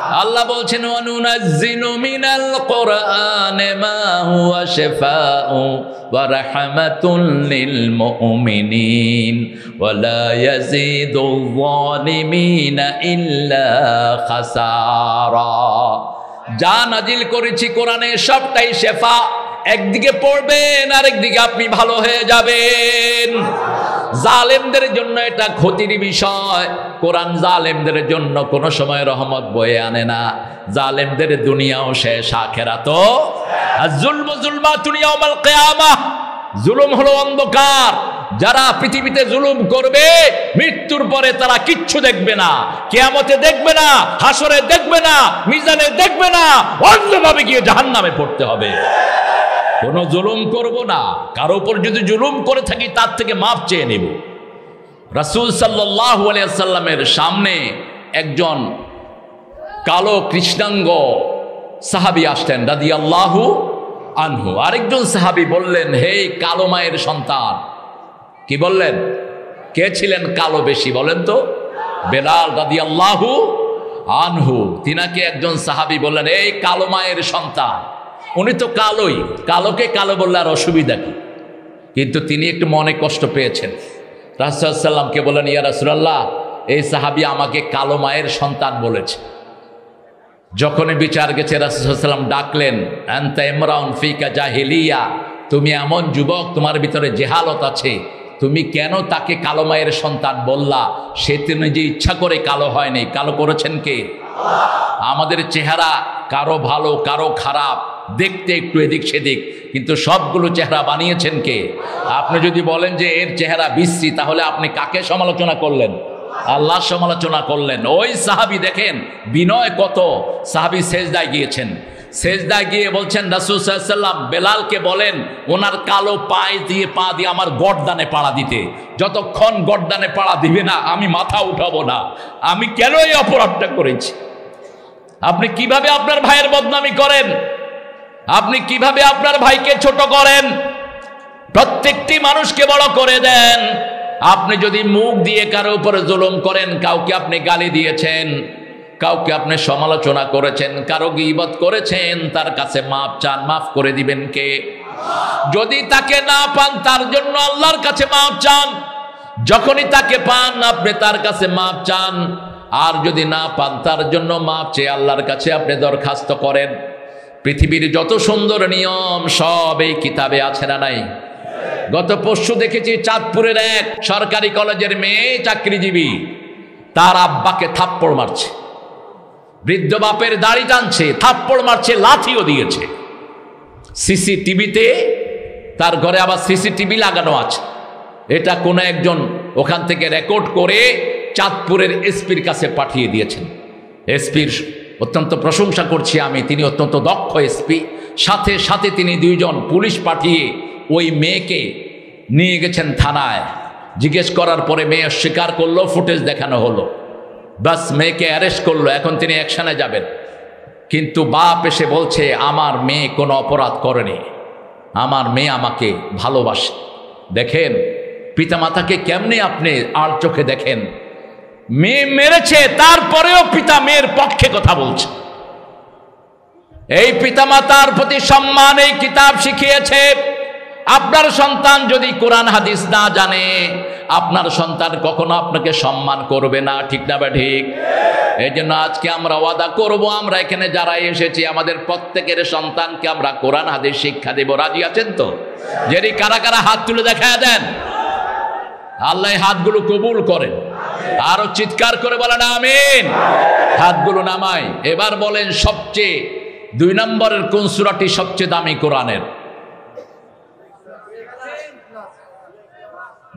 আল্লাহ বলছেন ওয়ানুনাজ্জিলু মিনাল কুরআনি মা হুয়া শিফাউ ওয়া রাহমাতুল লিল মুমিনিন ওয়া লা ইয়াজিদুল যালিমিনা ইল্লা খাসারা। যা নাজিল করেছি কোরআনে সবটাই শিফা, একদিকে পড়বেন আরেকদিকে আপনি ভালো হয়ে যাবেন। জালেমদের জন্য এটা ক্ষতির বিষয়। কোরআন জালেমদের জন্য কোনো সময় রহমত বয়ে আনে না। জালেমদের দুনিয়াও শেষ, আখিরাতও। আর যুলমু যুলমাতুন ইয়াউমাল কিয়ামাহ, জুলুম হলো অন্ধকার। যারা পৃথিবীতে জুলুম করবে মৃত্যুর পরে তারা কিচ্ছু দেখবে না, কিয়ামতে দেখবে না, হাসরে দেখবে না, মিজানে দেখবে না, অন্ধভাবে গিয়ে জাহান্নামে পড়তে হবে। কোনো জুলুম করব না, কারো উপর যদি জুলুম করে থাকি তার থেকে মাপ চেয়ে নেব। রাসূল সাল্লাল্লাহু আলাইহি ওয়াসাল্লামের সামনে একজন কালো কৃষ্ণাঙ্গ সাহাবী আসতেন রাদিয়াল্লাহু আনহু। আরেকজন সাহাবী বললেন, হে কালো মায়ের সন্তান। কি বললেন? কে ছিলেন কালো বেশি বলেন তো? বেলাল রাদিয়াল্লাহু আনহু। তিনাকে একজন সাহাবী বললেন, এই কালো মায়ের সন্তান। উনি তো কালোই, কালোকে কালো বললে আর অসুবিধা কি? কিন্তু তিনি একটু মনে কষ্ট পেয়েছেন। রাসূল সাল্লাল্লাহু আলাইহি ওয়াসাল্লামকে বললেন, ইয়া রাসূলুল্লাহ, এই সাহাবী আমাকে কালো মায়ের সন্তান বলেছে। যখনই বিচার গেছে রাসূল সাল্লাল্লাহু আলাইহি ওয়াসাল্লাম ডাকলেন, আনতা ইমরাউন ফিকা জাহিলিয়া, তুমি এমন যুবক, তোমার ভিতরে জেহালত আছে, তুমি কেন তাকে কালো মায়ের সন্তান বললা? সে তো নিজে ইচ্ছা করে কালো হয়নি, কালো করেছেন কে? আমাদের চেহারা কারো ভালো কারো খারাপ, দেখতে একটু এদিক সেদিক, কিন্তু সবগুলো চেহারা বানিয়েছেন কে? আপনি যদি বলেন যে এর চেহারা বিশ্রী, তাহলে আপনি কাকে সমালোচনা করলেন? আল্লাহর সমালোচনা করলেন। ওই সাহাবী দেখেন বিনয় কত। সাহাবী সেজদায় গিয়েছেন, সেজদায় গিয়ে বলছেন রাসূল সাল্লাল্লাহু আলাইহি ওয়াসাল্লাম বেলালকে বলেন ওনার কালো পা দিয়ে আমার গর্দানে পাড়া দিতে। যতক্ষণ গর্দানে পাড়া দিবে না আমি মাথা উঠাবো না। আমি কেন এই অপরাধটা করেছি? আপনি কিভাবে আপনার ভাইয়ের বদনামি করেন? আপনি কিভাবে আপনার ভাইকে ছোট করেন? প্রত্যেকটি মানুষকে বড় করে দেন। আপনি যদি মুখ দিয়ে কারো উপরে জুলুম করেন, কাউকে আপনি গালি দিয়েছেন, কাউকে আপনি সমালোচনা করেছেন, কারো গীবত করেছেন, তার কাছে মাপ চান, মাফ করে দিবেন কে? যদি তাকে না পান তার জন্য আল্লাহর কাছে মাপ চান। যখনই তাকে পান আপনি তার কাছে মাপ চান। আর যদি না পান তার জন্য মাপ চেয়ে আল্লাহর কাছে আপনি দরখাস্ত করেন। পৃথিবীর যত সুন্দর নিয়ম সব এই কিতাবে আছে না নাই? গত পরশু দেখেছি চাঁদপুরের এক সরকারি কলেজের মেয়ে, চাকরিজীবী, তার আব্বাকে থাপ্পড় মারছে, বৃদ্ধ বাপের দাড়ি টানছে, থাপ্পড় মারছে, লাথিও দিয়েছে। সিসিটিভিতে, তার ঘরে আবার সিসিটিভি লাগানো আছে। এটা কোনো একজন ওখান থেকে রেকর্ড করে চাঁদপুরের এসপির কাছে পাঠিয়ে দিয়েছেন। এসপির অত্যন্ত প্রশংসা করছি আমি, তিনি অত্যন্ত দক্ষ এসপি। সাথে সাথে তিনি দুইজন পুলিশ পাঠিয়ে ওই মেয়েকে নিয়ে গেছেন থানায়। জিজ্ঞেস করার পরে মেয়ে স্বীকার করলো, ফুটেজ দেখানো হলো, বাস মেয়েকে অ্যারেস্ট করলো। এখন তিনি অ্যাকশনে যাবেন। কিন্তু বাপ এসে বলছে আমার মেয়ে কোনো অপরাধ করেনি, আমার মেয়ে আমাকে ভালোবাসে। দেখেন পিতামাতাকে কেমনে আপনি আর চোখে দেখেন। মেয়ে মেরেছে, তারপরেও পিতা মেয়ের পক্ষে কথা বলছে। এই পিতামাতার প্রতি সম্মান এই কিতাব শিখিয়েছে। আপনার সন্তান যদি কোরআন হাদিস না জানে, আপনার সন্তান কখনো আপনাকে সম্মান করবে না, ঠিক না বা ঠিক? এই জন্য আজকে আমরা ওয়াদা করব, আমরা এখানে যারা এসেছি আমাদের প্রত্যেকের সন্তানকে আমরা কোরআন হাদিস শিক্ষা দেব। রাজি আছেন তো? যদি কারা কারা হাত তুলে দেখায় দেন, আল্লাহ হাতগুলো কবুল করেন। আরো চিৎকার করে বলেন আমিন। হাতগুলো নামাই। এবার বলেন সবচেয়ে 2 নম্বরের কোন সূরাটি সবচেয়ে দামি কোরআনের?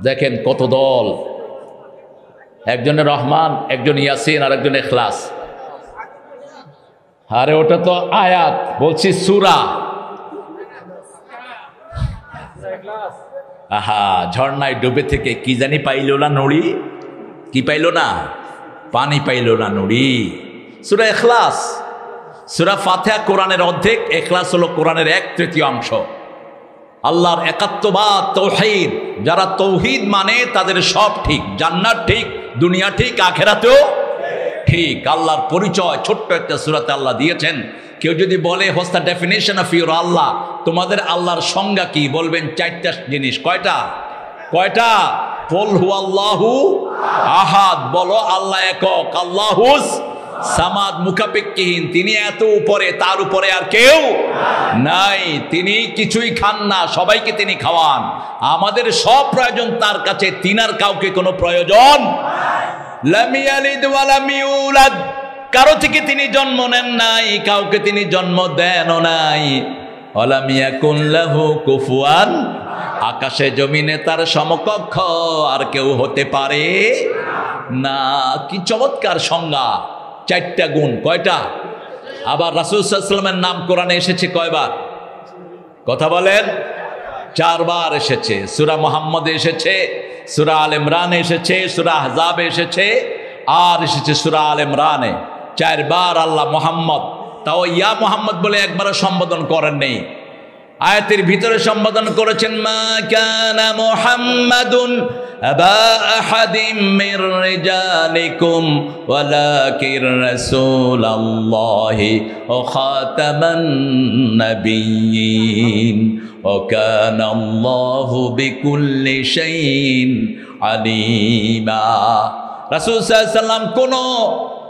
দেখেন কত দল, একজনের রহমান, একজন ইয়াসিন, আর একজন ইখলাস। আরে ওটা তো আয়াত, বলছি সূরা। আহা, ঝর্ণায় ডুবে থেকে কি জানি পাইল না নুড়ি। কি পাইল না? পানি পাইল না নুড়ি। সূরা ইখলাস। সূরা ফাতিহা কোরআনের অর্ধেক, ইখলাস হলো কোরআনের 1/3 অংশ। আল্লাহর একাত্মবাদ, তাওহীদ, যারা তৌহিদ মানে তাদের সব ঠিক, জান্নাত ঠিক, দুনিয়া ঠিক, আখিরাতেও ঠিক আল্লাহর পরিচয় ছোট্ট একটা সূরাতে আল্লাহ দিয়েছেন। কেউ যদি বলে what's the definition of your আল্লাহ, তোমাদের আল্লাহর সংজ্ঞা কি, বলবেন চারটা জিনিস। কয়টা? কয়টা? কুল হুয়াল্লাহু আহাদ, বলো আল্লাহ একক, আল্লাহুস সামাদ, মুখাপেক্ষীহীন, তিনি এত উপরে, তার উপরে আর কেউ নাই, তিনি কিছুই খান না, সবাইকে তিনি খাওয়ান, আমাদের সব প্রয়োজন তার কাছে, তিনার কাউকে কোনো প্রয়োজন। লাম ইয়ালিদ ওয়া লাম ইউলাদ, কারো থেকে তিনি জন্ম নেন নাই, কাউকে তিনি জন্ম দেনও নাই। ওয়া লাম ইয়াকুন লাহু কুফুয়ান, আকাশে জমিনে তার সমকক্ষ আর কেউ হতে পারে না। কি চমৎকার সংজ্ঞা, চারটা গুণ। কয়টা? আবার রাসূল সাল্লাল্লাহু আলাইহি ওয়াসাল্লামের নাম কোরআনে এসেছে কয়বার? কথা বলেন। 4 বার এসেছে। সূরা মুহাম্মদে এসেছে, সূরা আল ইমরানে এসেছে, সূরা আহজাবে এসেছে, আর এসেছে সূরা আল ইমরানে। 4 বার আল্লাহ মুহাম্মদ, তাও ইয়া মুহাম্মদ বলে একবারও সম্বোধন করেন নেই। আয়াতের ভিতরে সম্বোধন করেছেন মা কানা মুহাম্মাদুন আবা আহাদিম মির রিজালিকুম ওয়ালাকিন রাসূলুল্লাহি ওয়া খাতামান নাবিয়্যিন ওয়া কানা আল্লাহু বিকুল্লি শাইইন আলিমা। রাসূল সাল্লাল্লাহু আলাইহি ওয়াসাল্লাম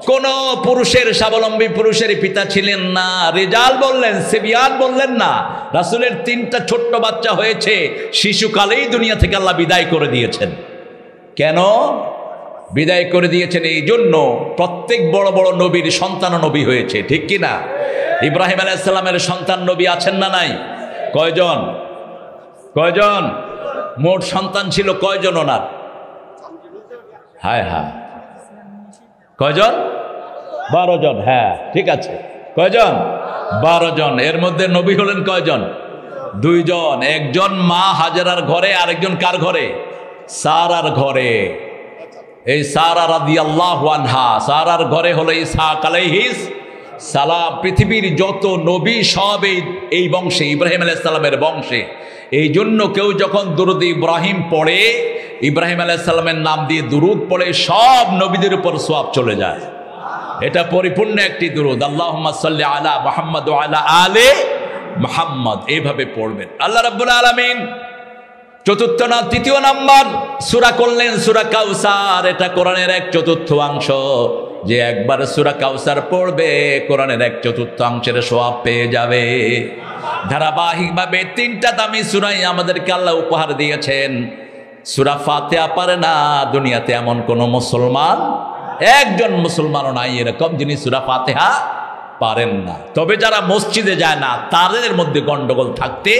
কোন পুরুষের, স্বাবলম্বী পুরুষের পিতা ছিলেন না। রিজাল বললেন, সিবিয়ান বললেন না। রাসূলের 3টা ছোট্ট বাচ্চা হয়েছে, শিশুকালেই দুনিয়া থেকে আল্লাহ বিদায় করে দিয়েছেন। কেন বিদায় করে দিয়েছেন? এই জন্য প্রত্যেক বড় বড় নবীর সন্তান নবী হয়েছে, ঠিক কি না? ইব্রাহিম আলাইহিস সালামের সন্তান নবী আছেন না নাই? কয়জন? কয়জন? মোট সন্তান ছিল কয়জন ওনার? হায় হায়, কয়জন? 12 জন। হ্যাঁ ঠিক আছে, কয়জন? 12 জন। এর মধ্যে নবী হলেন কয়জন? 2 জন। একজন মা হাজেরার ঘরে, আরেকজন কার ঘরে? সারার ঘরে। এই সারা রাদিয়াল্লাহু আনহা, সারার ঘরে হলো ইসহাক আলাইহিস সালাম। পৃথিবীর যত নবী সব এই বংশে, ইব্রাহিম আলাইহিস সালামের বংশে। এই জন্য কেউ যখন দুরূদ ইব্রাহিম পড়ে, ইব্রাহিম আলাইহিস সালামের নাম দিয়ে দুরূদ পড়ে, সব নবীদের উপর সওয়াব চলে যায়। এটা পরিপূর্ণ একটি দুরূদ, আল্লাহুম্মা সাল্লি আলা মুহাম্মদ ওয়া আলা আলি মুহাম্মদ, এইভাবে পড়বেন। আল্লাহ রাব্বুল আলামিন 3 নাম্বার সূরা করলেন সূরা কাউসার। এটা কোরআনের 1/4 অংশ। যে একবার সূরা কাউসার পড়বে, কোরআনের 1/4 অংশের সওয়াব পেয়ে যাবে। ধারাবাহিকভাবে 3টা দামি সূরাই আমাদেরকে আল্লাহ উপহার দিয়েছেন। সূরা ফাতিহা পারে না দুনিয়াতে এমন কোন মুসলমান, একজন মুসলমানও নাই এরকম যিনি সূরা ফাতিহা পারেন না। তবে যারা মসজিদে যায় না তাদের মধ্যে গন্ডগোল থাকতে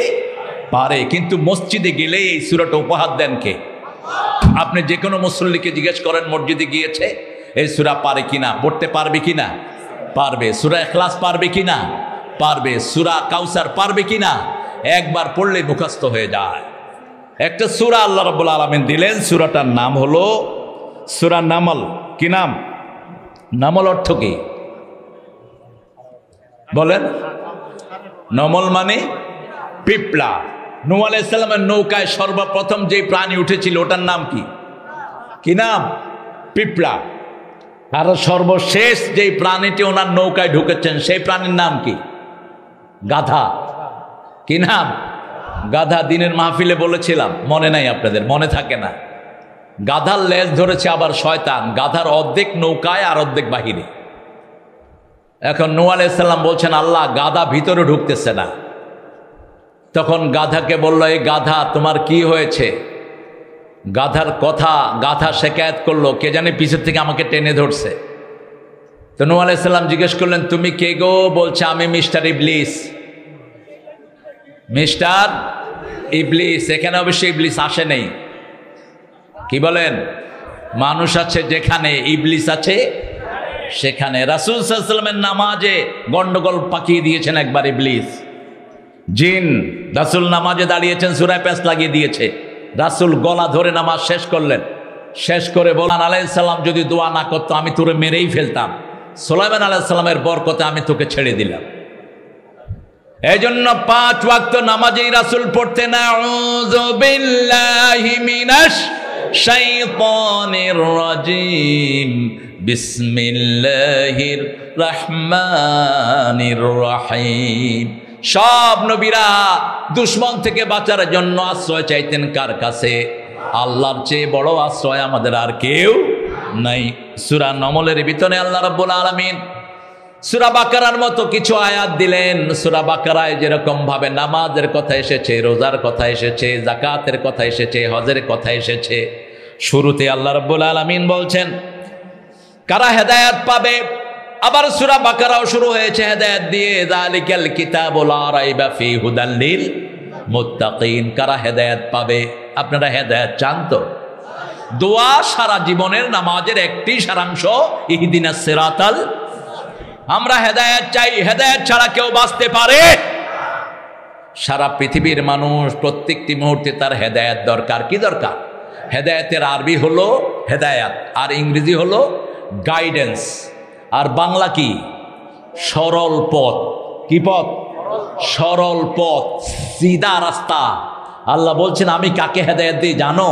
পারে, কিন্তু মসজিদে গেলে এই সূরাটা উপহার দেন কে? আপনি যে কোনো মুসল্লিকে জিজ্ঞেস করেন মসজিদে গিয়েছে, এই সূরা পারে কিনা, পড়তে পারবে কিনা? পারবে। সূরা ইখলাস পারবে কিনা? পারবে। সূরা কাউসার পারবে কিনা? একবার পড়লে মুখস্থ হয়ে যায়। একটা সূরা আল্লাহ রাব্বুল আলামিন দিলেন, সূরাটার নাম হলো সূরা নামল। কি নাম? নামল অর্থ কি বলেন? নমল মানে পিপলা। নূহ আলাইহিস সালামের নৌকায় সর্বপ্রথম যে প্রাণী উঠেছিল ওটার নাম কি? কি নাম? পিপলা। আর সর্বশেষ যে প্রাণীটি ওনার নৌকায় ঢুকেছেন সেই প্রাণীর নাম কি? গাধা। কি নাম? গাধা। দিনের মাহফিলে বলেছিলাম, মনে নাই আপনাদের? মনে থাকে না? গাধার লেজ ধরেছে আবার শয়তান। গাধার অর্ধেক নৌকায় আর অর্ধেক বাহিরে। এখন নূহ আলাইহিস সালাম বলছেন, আল্লাহ গাধা ভিতরে ঢুকতেছে না। তখন গাধাকে বলল, এই গাধা তোমার কি হয়েছে? গাধার কথা, গাধা শিকায়ত করলো, কে জানে পিছের থেকে আমাকে টেনে ধরছে। তো নূহ আলাইহিস সালাম জিজ্ঞেস করলেন, তুমি কে গো? বলছে, আমি মিস্টার ইবলিস। মিস্টার ইবলিস। এখানে অবশ্যই ইবলিস আসে নেই। কি বলেন? মানুষ আছে যেখানে, ইবলিস আছে সেখানে। রাসূল সাল্লাল্লাহু আলাইহি ওয়াসাল্লামের নামাজে গন্ডগোল পাকিয়ে দিয়েছেন একবার ইবলিস। জিন। রাসূল নামাজে দাঁড়িয়েছেন, সূরায় প্যাঁচ লাগিয়ে দিয়েছে। রাসূল গলা ধরে নামাজ শেষ করলেন। শেষ করে বললেন, আলাইহিস সালাম যদি দোয়া না করতো আমি তোরে মেরেই ফেলতাম। সুলাইমান আলাইহিস সালামের বরকতে আমি তোকে ছেড়ে দিলাম। এই জন্য 5 ওয়াক্ত নামাজেই রাসূল পড়তেন, আউযু বিল্লাহি মিনাশ শাইতানির রাজিম, বিসমিল্লাহির রহমানির রহিম। সব নবীরা দুশমন থেকে বাঁচার জন্য আশ্রয় চাইতেন কার কাছে? আল্লাহর চেয়ে বড় আশ্রয় আমাদের আর কেউ নাই। সূরা নমলের ভিতরে আল্লাহ রাব্বুল আলামিন সূরা বাকারার মতো কিছু আয়াত দিলেন। সূরা বাকারায় যেরকম ভাবে নামাজের কথা এসেছে, রোজার কথা এসেছে, যাকাতের কথা এসেছে, হজের কথা এসেছে, শুরুতে আল্লাহ রাব্বুল আলামিন বলছেন কারা হেদায়েত পাবে। আবার সূরা বাকারাও শুরু হয়েছে হেদায়েত দিয়ে, যালিকাল কিতাবু লা রাইবা ফীহি হুদাল লিল মুত্তাকিন। কারা হেদায়েত পাবে? আপনারা হেদায়েত চান তো? দোয়া সারা জীবনের নামাজের একটি সারাংশ, ইহদিনাস সিরাতাল। আমরা হেদায়েত চাই, হেদায়েত ছাড়া কেউ বাঁচতে পারে? সারা পৃথিবীর মানুষ প্রত্যেকটি মুহূর্তে তার হেদায়েত দরকার। কি দরকার? হেদায়েতের আরবি হলো হেদায়াত, আর ইংরেজি হলো গাইডেন্স, আর বাংলা কি? সরল পথ। কি পথ? সরল পথ, সিধা রাস্তা। আল্লাহ বলছেন আমি কাকে হেদায়েত দিই জানো?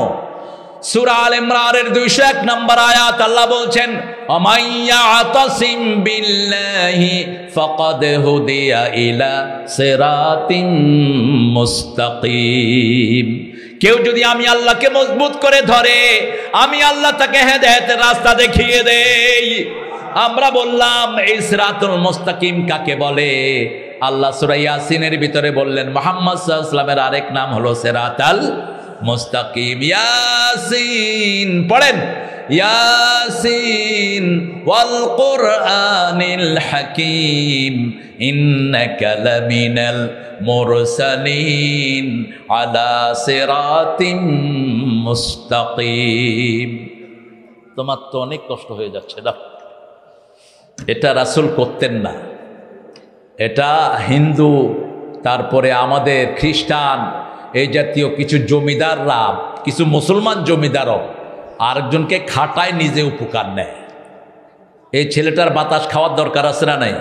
সূরা আল ইমরানের 201 নম্বর আয়াত আল্লাহ বলছেন আমাইয়াতাসিম বিল্লাহি ফাকাদ হুদিয়া ইলা সিরাতিম মুস্তাকিম। কেউ যদি আমি আল্লাহকে মজবুত করে ধরে, আমি আল্লাহ তাকে হেদায়েতের রাস্তা দেখিয়ে দেই। আমরা বললাম এই সিরাতুল মুস্তাকিম কাকে বলে? আল্লাহ সূরা ইয়াসিনের ভিতরে বললেন মুহাম্মদ সাল্লাল্লাহু আলাইহি ওয়াসাল্লামের আরেক নাম হলো সিরাতাল মুস্তাকিম। ইয়াসিন পড়েন, ইয়াসিন ওয়াল কুরআনিল হাকিম ইন্নাকা লামিনাল মুরসালিন আলা সিরাতিম মুস্তাকিম। তোমার তো অনেক কষ্ট হয়ে যাচ্ছে না, এটা রাসূল করতেন না। এটা হিন্দু, তারপরে আমাদের খ্রিস্টান, এই জাতীয় কিছু জমিদাররা, কিছু মুসলমান জমিদারও আরেকজনকে খাটায়, নিজে উপকার নেয়। এই ছেলেটার বাতাস খাওয়ার দরকার আছে না নাই?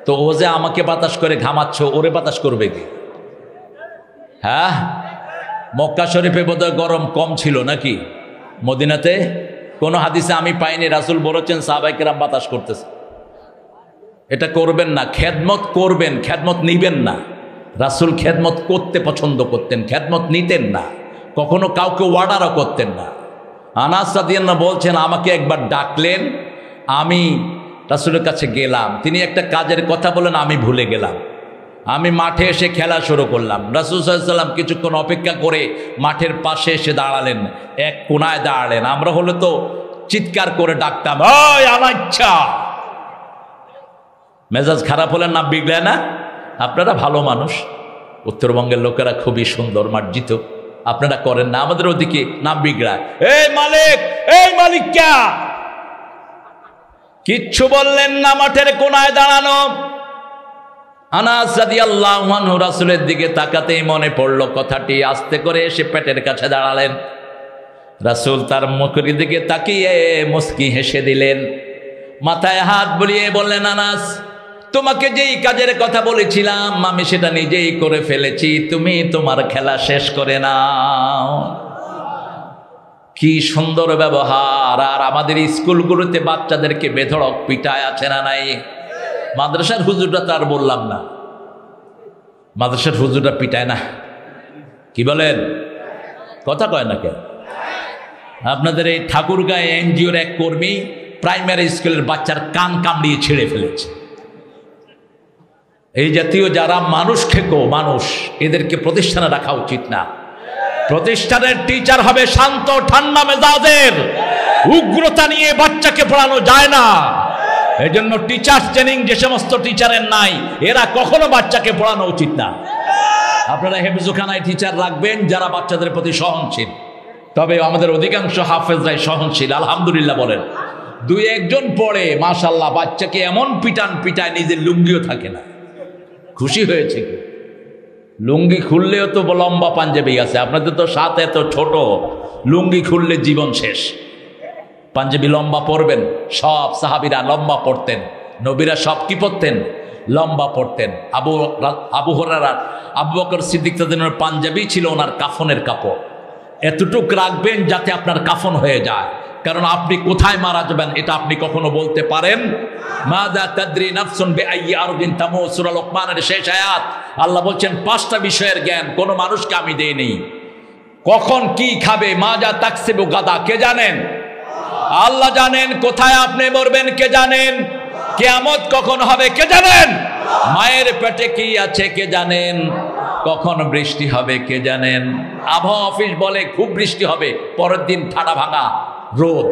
তো ও যে আমাকে বাতাস করে ঘামাচ্ছ, ওরে বাতাস করবে কি? হ্যাঁ, মক্কা শরীফে বোধহয় গরম কম ছিল নাকি? মদিনাতে কোনো হাদিসে আমি পাইনি রাসূল বলেছেন সাহাবায়ে কেরাম বাতাস করতেছে। এটা করবেন না। খেদমত করবেন, খেদমত নিবেন না। রাসূল খেদমত করতে পছন্দ করতেন, খেদমত নিতেন না, কখনো কাউকে অর্ডারও করতেন না। আনাস রাদিয়াল্লাহু বলছেন আমাকে একবার ডাকলেন, আমি রাসূলের কাছে গেলাম, তিনি একটা কাজের কথা বলেন, আমি ভুলে গেলাম। আমি মাঠে এসে খেলা শুরু করলাম। রাসূল সাল্লাল্লাহু আলাইহি ওয়াসাল্লাম কিছুক্ষণ অপেক্ষা করে মাঠের পাশে এসে দাঁড়ালেন, এক কোনায় দাঁড়ালেন। আমরা হলে তো চিৎকার করে ডাকতাম, ওই আনাচ্ছা। মেজাজ খারাপ হলে না বিগড়ে না? আপনারা ভালো মানুষ, উত্তরবঙ্গের লোকেরা খুবই সুন্দর মার্জিত, আপনারা করেন না। আমাদের ওদিকে নাম বিগড়ায়, এই মালিক, এই মালিকটা কিচ্ছু বললেন না, মাঠের কোনায় দাঁড়ানো। আনাস রাদিয়াল্লাহু আনহু রাসূলের দিকে তাকাতেই মনে পড়ল কথাটি, আস্তে করে এসে পেটের কাছে দাঁড়ালেন। রাসূল তার মুখের দিকে তাকিয়ে মুস্কি হেসে দিলেন, মাথায় হাত বুলিয়ে বললেন, আনাস তোমাকে যেই কাজের কথা বলেছিলাম আমি সেটা নিজেই করে ফেলেছি, তুমি তোমার খেলা শেষ করে নাও। কি সুন্দর ব্যবহার! আর আমাদের স্কুলগুলোতে বাচ্চাদেরকে বেধড়ক পিটায় আছে না নাই? মাদ্রাসার হুজুরটা তো আর বললাম না, মাদ্রাসার হুজুরটা পিটায় না? কি বলেন? কথা কয় না কেন? আপনাদের এই ঠাকুরগাঁয়ে এনজিওর এক কর্মী প্রাইমারি স্কুলের বাচ্চার কান কামড়িয়ে ছেড়ে ফেলেছে। এই জাতীয় যারা মানুষ খেকো মানুষ, এদেরকে প্রতিষ্ঠানে রাখা উচিত না। প্রতিষ্ঠানের টিচার হবে শান্ত ঠান্ডা মেজাজের, উগ্রতা নিয়ে বাচ্চাকে পড়ানো যায় না। এই জন্য টিচার ট্রেনিং যে সমস্ত টিচারের নাই, এরা কখনো বাচ্চাকে পড়ানো উচিত না। আপনারা হেফজখানায় টিচার রাখবেন যারা বাচ্চাদের প্রতি সহনশীল। তবে আমাদের অধিকাংশ হাফেজরাই সহনশীল, আলহামদুলিল্লাহ বলেন। দুই একজন পড়ে মাশাআল্লাহ, বাচ্চাকে এমন পিটায় নিজের লুঙ্গিও থাকে না। খুশি হয়েছে কি? লুঙ্গি খুললেও তো লম্বা পাঞ্জাবি আছে, আপনাদের তো সাথে এত ছোট, লুঙ্গি খুললে জীবন শেষ। পাঞ্জাবি লম্বা পরবেন, সব সাহাবীরা লম্বা পড়তেন, নবীরা সব কি পড়তেন? লম্বা পড়তেন। আবু হুরায়রা, আবু বকর সিদ্দিক তাদের পাঞ্জাবি ছিল ওনার কাফনের কাপড়। এতটুক রাখবেন যাতে আপনার কাফন হয়ে যায়। কারণ আপনি কোথায় মারা যাবেন এটা আপনি কখনো বলতে পারেন। মাযা তাদরি নাফসুন বিআইয়ি আরদিন তামুত, সূরা লোকমানের শেষ আয়াত। আল্লাহ বলছেন 5টা বিষয়ের জ্ঞান কোনো মানুষকে আমি দেই নেই। কখন কি খাবে, মাযা তাকসিবু গাদা, কে জানেন? আল্লাহ জানেন। কোথায় আপনি মরবেন কে জানেন? কিয়ামত কখন হবে কে জানেন? মায়ের পেটে কি আছে কে জানেন? কখন বৃষ্টি হবে কে জানেন? আবহাওয়া অফিস বলে খুব বৃষ্টি হবে, পরের দিন ঠাডা ভাঙা রোদ।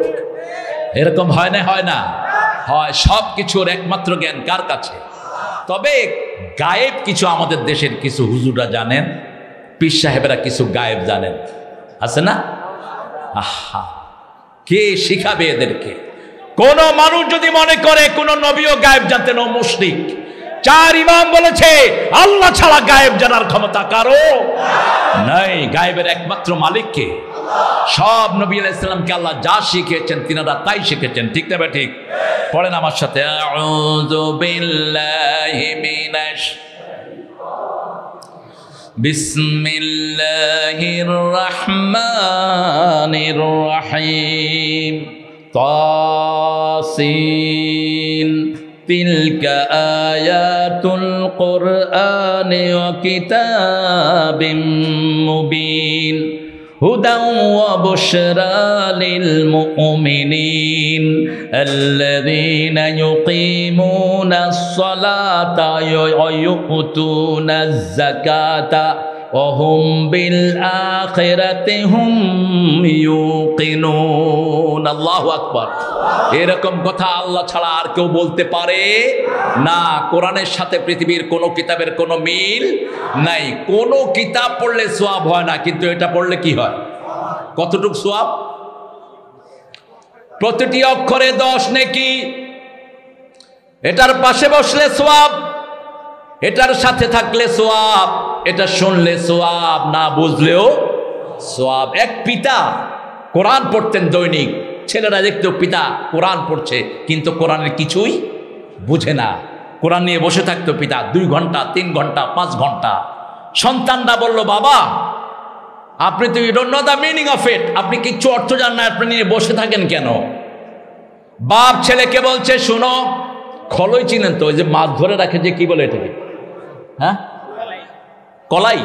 এরকম হয় না? হয় না? হয়। সব কিছুর একমাত্র জ্ঞান কার কাছে? তবে গায়েব কিছু আমাদের দেশের কিছু হুজুররা জানেন, পীর সাহেবেরা কিছু গায়েব জানেন, আছে না? আহা, কে শিখাবে এদেরকে? কোন মানুষ যদি মনে করে কোন নবীও গায়েব জানতেন, ও মুশরিক। 4 ইমাম বলেছে আল্লাহ ছাড়া গায়েব জানার ক্ষমতা কারো নাই। গায়েবের একমাত্র মালিক কে? সব নবী আলাইহিস সালামকে আল্লাহ যা শিখিয়েছেন তিনারা তাই শিখেছেন, ঠিক না? ঠিক। পড়েন আমার সাথে, আউযু বিল্লাহি মিনাশ বিসমিল্লাহির রহমানির রহিম। তাসিন তিলকা আয়াতুল কুরআনি ওয়া কিতাবিম মুবিন হুদাও ওয়া বুশরা লিল মুমিনিন আল্লাযীনা ইউকিমুনাস সালাতা ওয়া ইউতুনাজ যাকাতা ওয়া হুম বিল আখিরাতি হুম ইউকিনুন। আল্লাহু আকবার। এরকম কথা আল্লাহ ছাড়া আর কেউ বলতে পারে না। কোরআনের সাথে পৃথিবীর কোনো কিতাবের কোনো মিল নাই। কোনো কিতাব পড়লে সওয়াব হয় না, কিন্তু এটা পড়লে কি হয়? কতটুকু সওয়াব? প্রতিটি অক্ষরে 10 নেকি। এটার পাশে বসলে সওয়াব, এটার সাথে থাকলে সওয়াব, এটা শুনলে সওয়াব, না বুঝলেও সওয়াব। এক পিতা কোরআন পড়তেন দৈনিক, ছেলেরা দেখতো পিতা কোরআন পড়ছে কিন্তু কোরআনের কিছুই বুঝে না। কোরআন নিয়ে বসে থাকতো পিতা 2 ঘন্টা 3 ঘন্টা 5 ঘন্টা। সন্তানরা বলল, বাবা আপনি তো you don't know the meaning of it, আপনি কিচ্ছু অর্থ জানেন না, আপনি নিয়ে বসে থাকেন কেন? বাপ ছেলেকে বলছে, শোনো, খলই চিনেন তো, ওই যে মাছ ধরে রাখে যে, কি বলে এটাকে? হ্যাঁ, কলাই।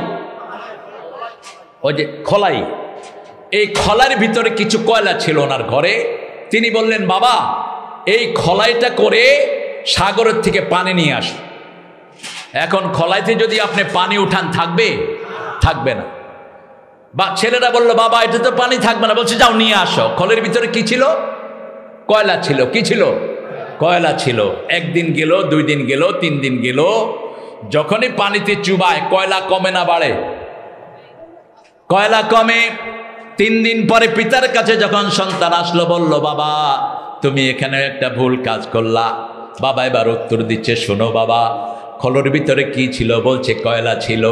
ওই যে খলাই, এই খলার ভিতরে কিছু কয়লা ছিল ওনার ঘরে। তিনি বললেন, বাবা এই খলাইটা করে সাগরের থেকে পানি নিয়ে আস। এখন খলাইতে যদি আপনি পানি উঠান থাকবে? থাকবে না। বা ছেলেরা বলল, বাবা এটা তো পানি থাকবে না। বলছে, যাও নিয়ে আসো। খলের ভিতরে কি ছিল? কয়লা ছিল। কি ছিল? কয়লা ছিল। 1 দিন গেল, 2 দিন গেল, 3 দিন গেল। যখনই পানিতে চুবায় কয়লা কমে না বাড়ে? কয়লা কমে। 3 দিন পরে পিতার কাছে যখন সন্তান আসলো, বলল, বাবা তুমি এখানে একটা ভুল কাজ করলা। বাবা এবার উত্তর দিচ্ছে, শোনো বাবা, খলের ভিতরে কি ছিল? বলছে কয়লা ছিল।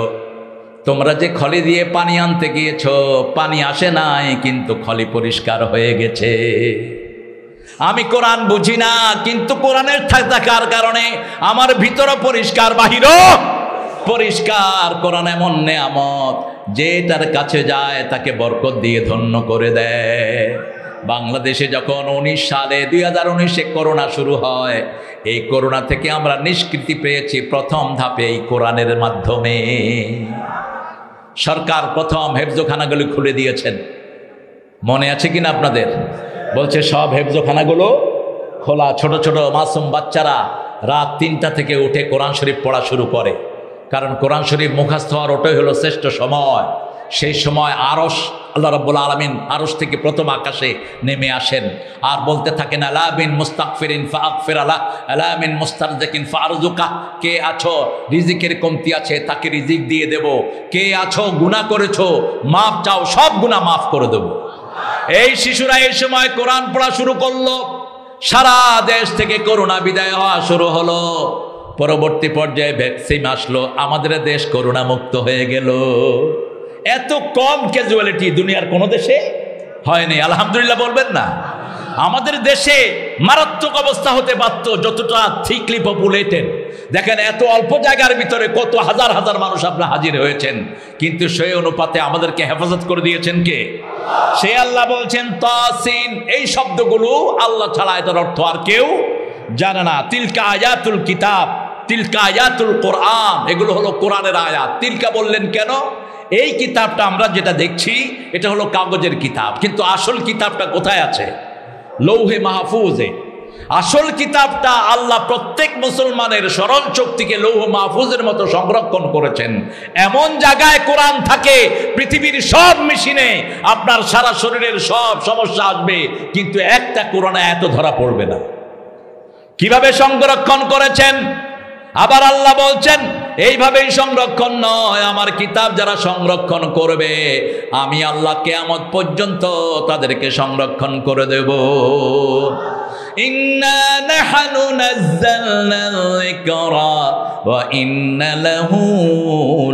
তোমরা যে খলি দিয়ে পানি আনতে গিয়েছো, পানি আসে নাই, কিন্তু খলি পরিষ্কার হয়ে গেছে। আমি কোরআন বুঝি না, কিন্তু কোরআনের থাকার কারণে আমার ভিতরও পরিষ্কার, বাহিরও পরিষ্কার। কোরআন এমন নেয়ামত, যে তার কাছে যায় তাকে বরকত দিয়ে ধন্য করে দেয়। বাংলাদেশে যখন 19 সালে 2019-এ করোনা শুরু হয়, এই করোনা থেকে আমরা নিষ্কৃতি পেয়েছি প্রথম ধাপে এই কোরআনের মাধ্যমে। সরকার প্রথম হেফজখানাগুলি খুলে দিয়েছেন, মনে আছে কিনা আপনাদের? বলছে সব হেফজখানাগুলো খোলা। ছোট ছোট মাসুম বাচ্চারা রাত 3টা থেকে উঠে কোরআন শরীফ পড়া শুরু করে, কারণ কোরআন শরীফ মুখস্থ হওয়ার ওটাই হলো শ্রেষ্ঠ সময়। সেই সময় আরশ, আল্লাহ রাব্বুল আলামিন আরশ থেকে প্রথম আকাশে নেমে আসেন আর বলতে থাকেন, আলা বিন মুস্তাগফিরিন ফাগফির আলা, আলা মিন মুস্তারজিকিন ফারজুকা। কে আছো রিজিকের কমতি আছে, তাকে রিজিক দিয়ে দেব। কে আছো গুনাহ করেছো, মাফ চাও, সব গুনাহ মাফ করে দেব। এই শিশুরা এই সময় কোরআন পড়া শুরু করলো। সারা দেশ থেকে করোনা বিদায় হওয়া শুরু হলো। পরবর্তী পর্যায়ে ভ্যাকসিন আসলো, আমাদের দেশ করোনা মুক্ত হয়ে গেল। এত কম ক্যাজুয়ালিটি দুনিয়ার কোনো দেশে হয়নি। আলহামদুলিল্লাহ বলবেন না? আমাদের দেশে মারাত্মক অবস্থা হতে পারত, যতটা থিকলি পপুলেটেড, দেখেন এত অল্প জায়গার ভিতরে কত হাজার হাজার মানুষ আপনারা হাজির হয়েছেন, কিন্তু সেই অনুপাতে আমাদেরকে হেফাজত করে দিয়েছেন কে? সে আল্লাহ বলছেন তাসিন, এই শব্দগুলো আল্লাহ ছাড়া এটার অর্থ আর কেউ জানে না। তিলকা আয়াতুল কিতাব, তিলকা আয়াতুল কোরআন, এগুলো হলো কোরআনের আয়াত। তিলকা বললেন কেন? এই কিতাবটা আমরা যেটা দেখছি এটা হলো কাগজের কিতাব, কিন্তু আসল কিতাবটা কোথায় আছে? লৌহে মাহফুজে। আসল কিতাবটা আল্লাহ প্রত্যেক মুসলমানের স্মরণ শক্তিকে লৌহ মাহফুজের মতো সংরক্ষণ করেছেন। এমন জায়গায় কোরআন থাকে পৃথিবীর সব মেশিনে আপনার সারা শরীরের সব সমস্যা আসবে, কিন্তু একটা কোরআনে এত ধরা পড়বে না। কিভাবে সংরক্ষণ করেছেন? আবার আল্লাহ বলছেন এইভাবেই সংরক্ষণ নয়, আমার কিতাব যারা সংরক্ষণ করবে আমি আল্লাহ কিয়ামত পর্যন্ত তাদেরকে সংরক্ষণ করে দেব। ইন্না নাহনু নাযালনাল যিকরা ওয়া ইন্না লাহু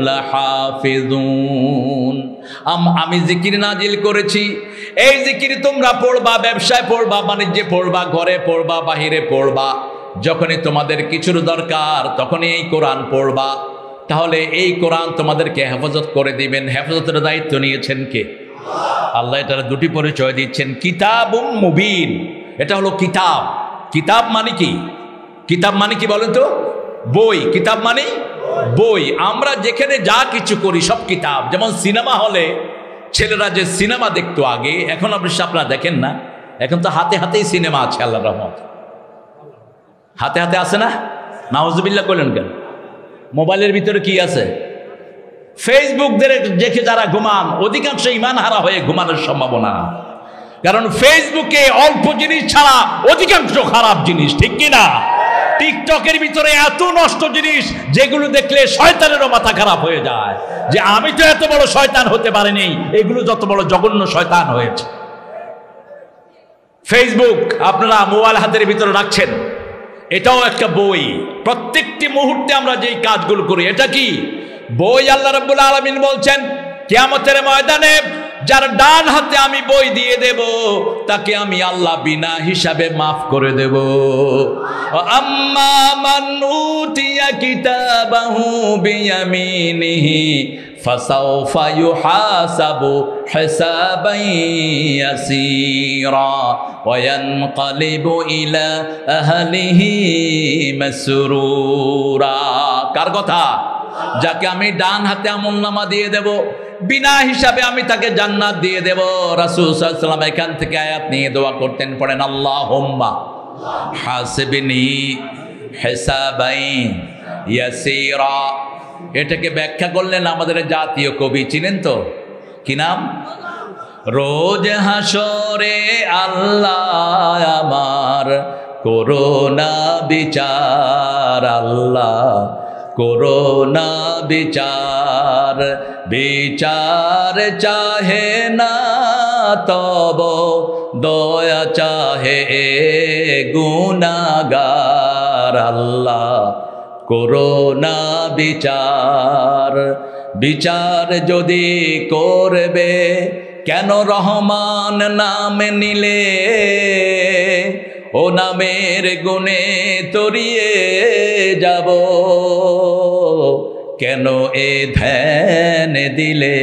লাহাফিজুন। আমি জিকির নাজিল করেছি, এই জিকির তোমরা পড়বা, ব্যবসায় পড়বা, বাণিজ্যে পড়বা, ঘরে পড়বা, বাহিরে পড়বা, যখনই তোমাদের কিছুর দরকার তখনই এই কোরআন পড়বা। তাহলে এই কোরআন তোমাদেরকে হেফাজত করে দিবেন। হেফাজতের দায়িত্ব নিয়েছেন কে? আল্লাহ। এটার দুটি পরিচয় দিচ্ছেন, কিতাবুম মুবিন, এটা হলো কিতাব। কিতাব মানে কি? কিতাব মানে কি বলেন তো? বই। কিতাব মানে বই। আমরা যেখানে যা কিছু করি সব কিতাব। যেমন সিনেমা হলে ছেলেরা যে সিনেমা দেখতো আগে, এখন আপনারা দেখেন না, এখন তো হাতে হাতেই সিনেমা আছে, আল্লাহর রহমত। হাতে হাতে আছে না? নাউজুবিল্লাহ করলেন কেন? মোবাইলের ভিতরে কি আছে? ফেসবুক দেখে যারা ঘুমান অধিকাংশ ইমান হারা হয়ে ঘুমানোর সম্ভাবনা, কারণ ফেসবুকে অল্প জিনিস ছাড়া অধিকাংশ খারাপ জিনিস, ঠিক কিনা? টিকটকের ভিতরে এত নষ্ট জিনিস যেগুলো দেখলে শয়তানেরও মাথা খারাপ হয়ে যায়, যে আমি তো এত বড় শয়তান হতে পারিনি, এগুলো যত বড় জঘন্য শয়তান হয়েছে। ফেসবুক আপনারা মোবাইল হাতের ভিতরে রাখছেন, এটাও একটা বই। প্রত্যেকটি মুহূর্তে আমরা যেই কাজগুলো করি এটা কি বই? আল্লাহ রাব্বুল আলামিন বলছেন কিয়ামতের ময়দানে যার ডান হাতে আমি বই দিয়ে দেব তাকে আমি আল্লাহ বিনা হিসাবে মাফ করে দেব। আম্মা মান উতিয়া কিতাবাহু বিয়ামিনিহি ফাসাউফা ইউহাসাবু হিসাবান ইয়াসীরা ওয়া ইয়ানকালিবু ইলা আহলিহি মাসরুরা। কার কথা? যাকে আমি ডান হাতে আমলনামা দিয়ে দেব, বিনা হিসাবে আমি তাকে জান্নাত দিয়ে দেব। রাসূল সাল্লাল্লাহু আলাইহি ওয়াসাল্লাম এখান থেকে আয়াত নিয়ে দোয়া করতেন, পড়েন আল্লাহুম্মা হাসিবনি হিসাবান ইয়াসীরা। এটাকে ব্যাখ্যা করলেন আমাদের জাতীয় কবি, চিনেন তো? কি নাম? রোজ হাসরে আল্লাহ আমার করোনা বিচার, আল্লাহ করোনা বিচার, বিচার চাহে না তব দয়া চাহে গুনাহগার, আল্লাহ করোনা বিচার। বিচার যদি করবে কেন রহমান নাম নিলে, ও নামের গুণে তরিয়ে যাব, কেন এ ধ্যান দিলে।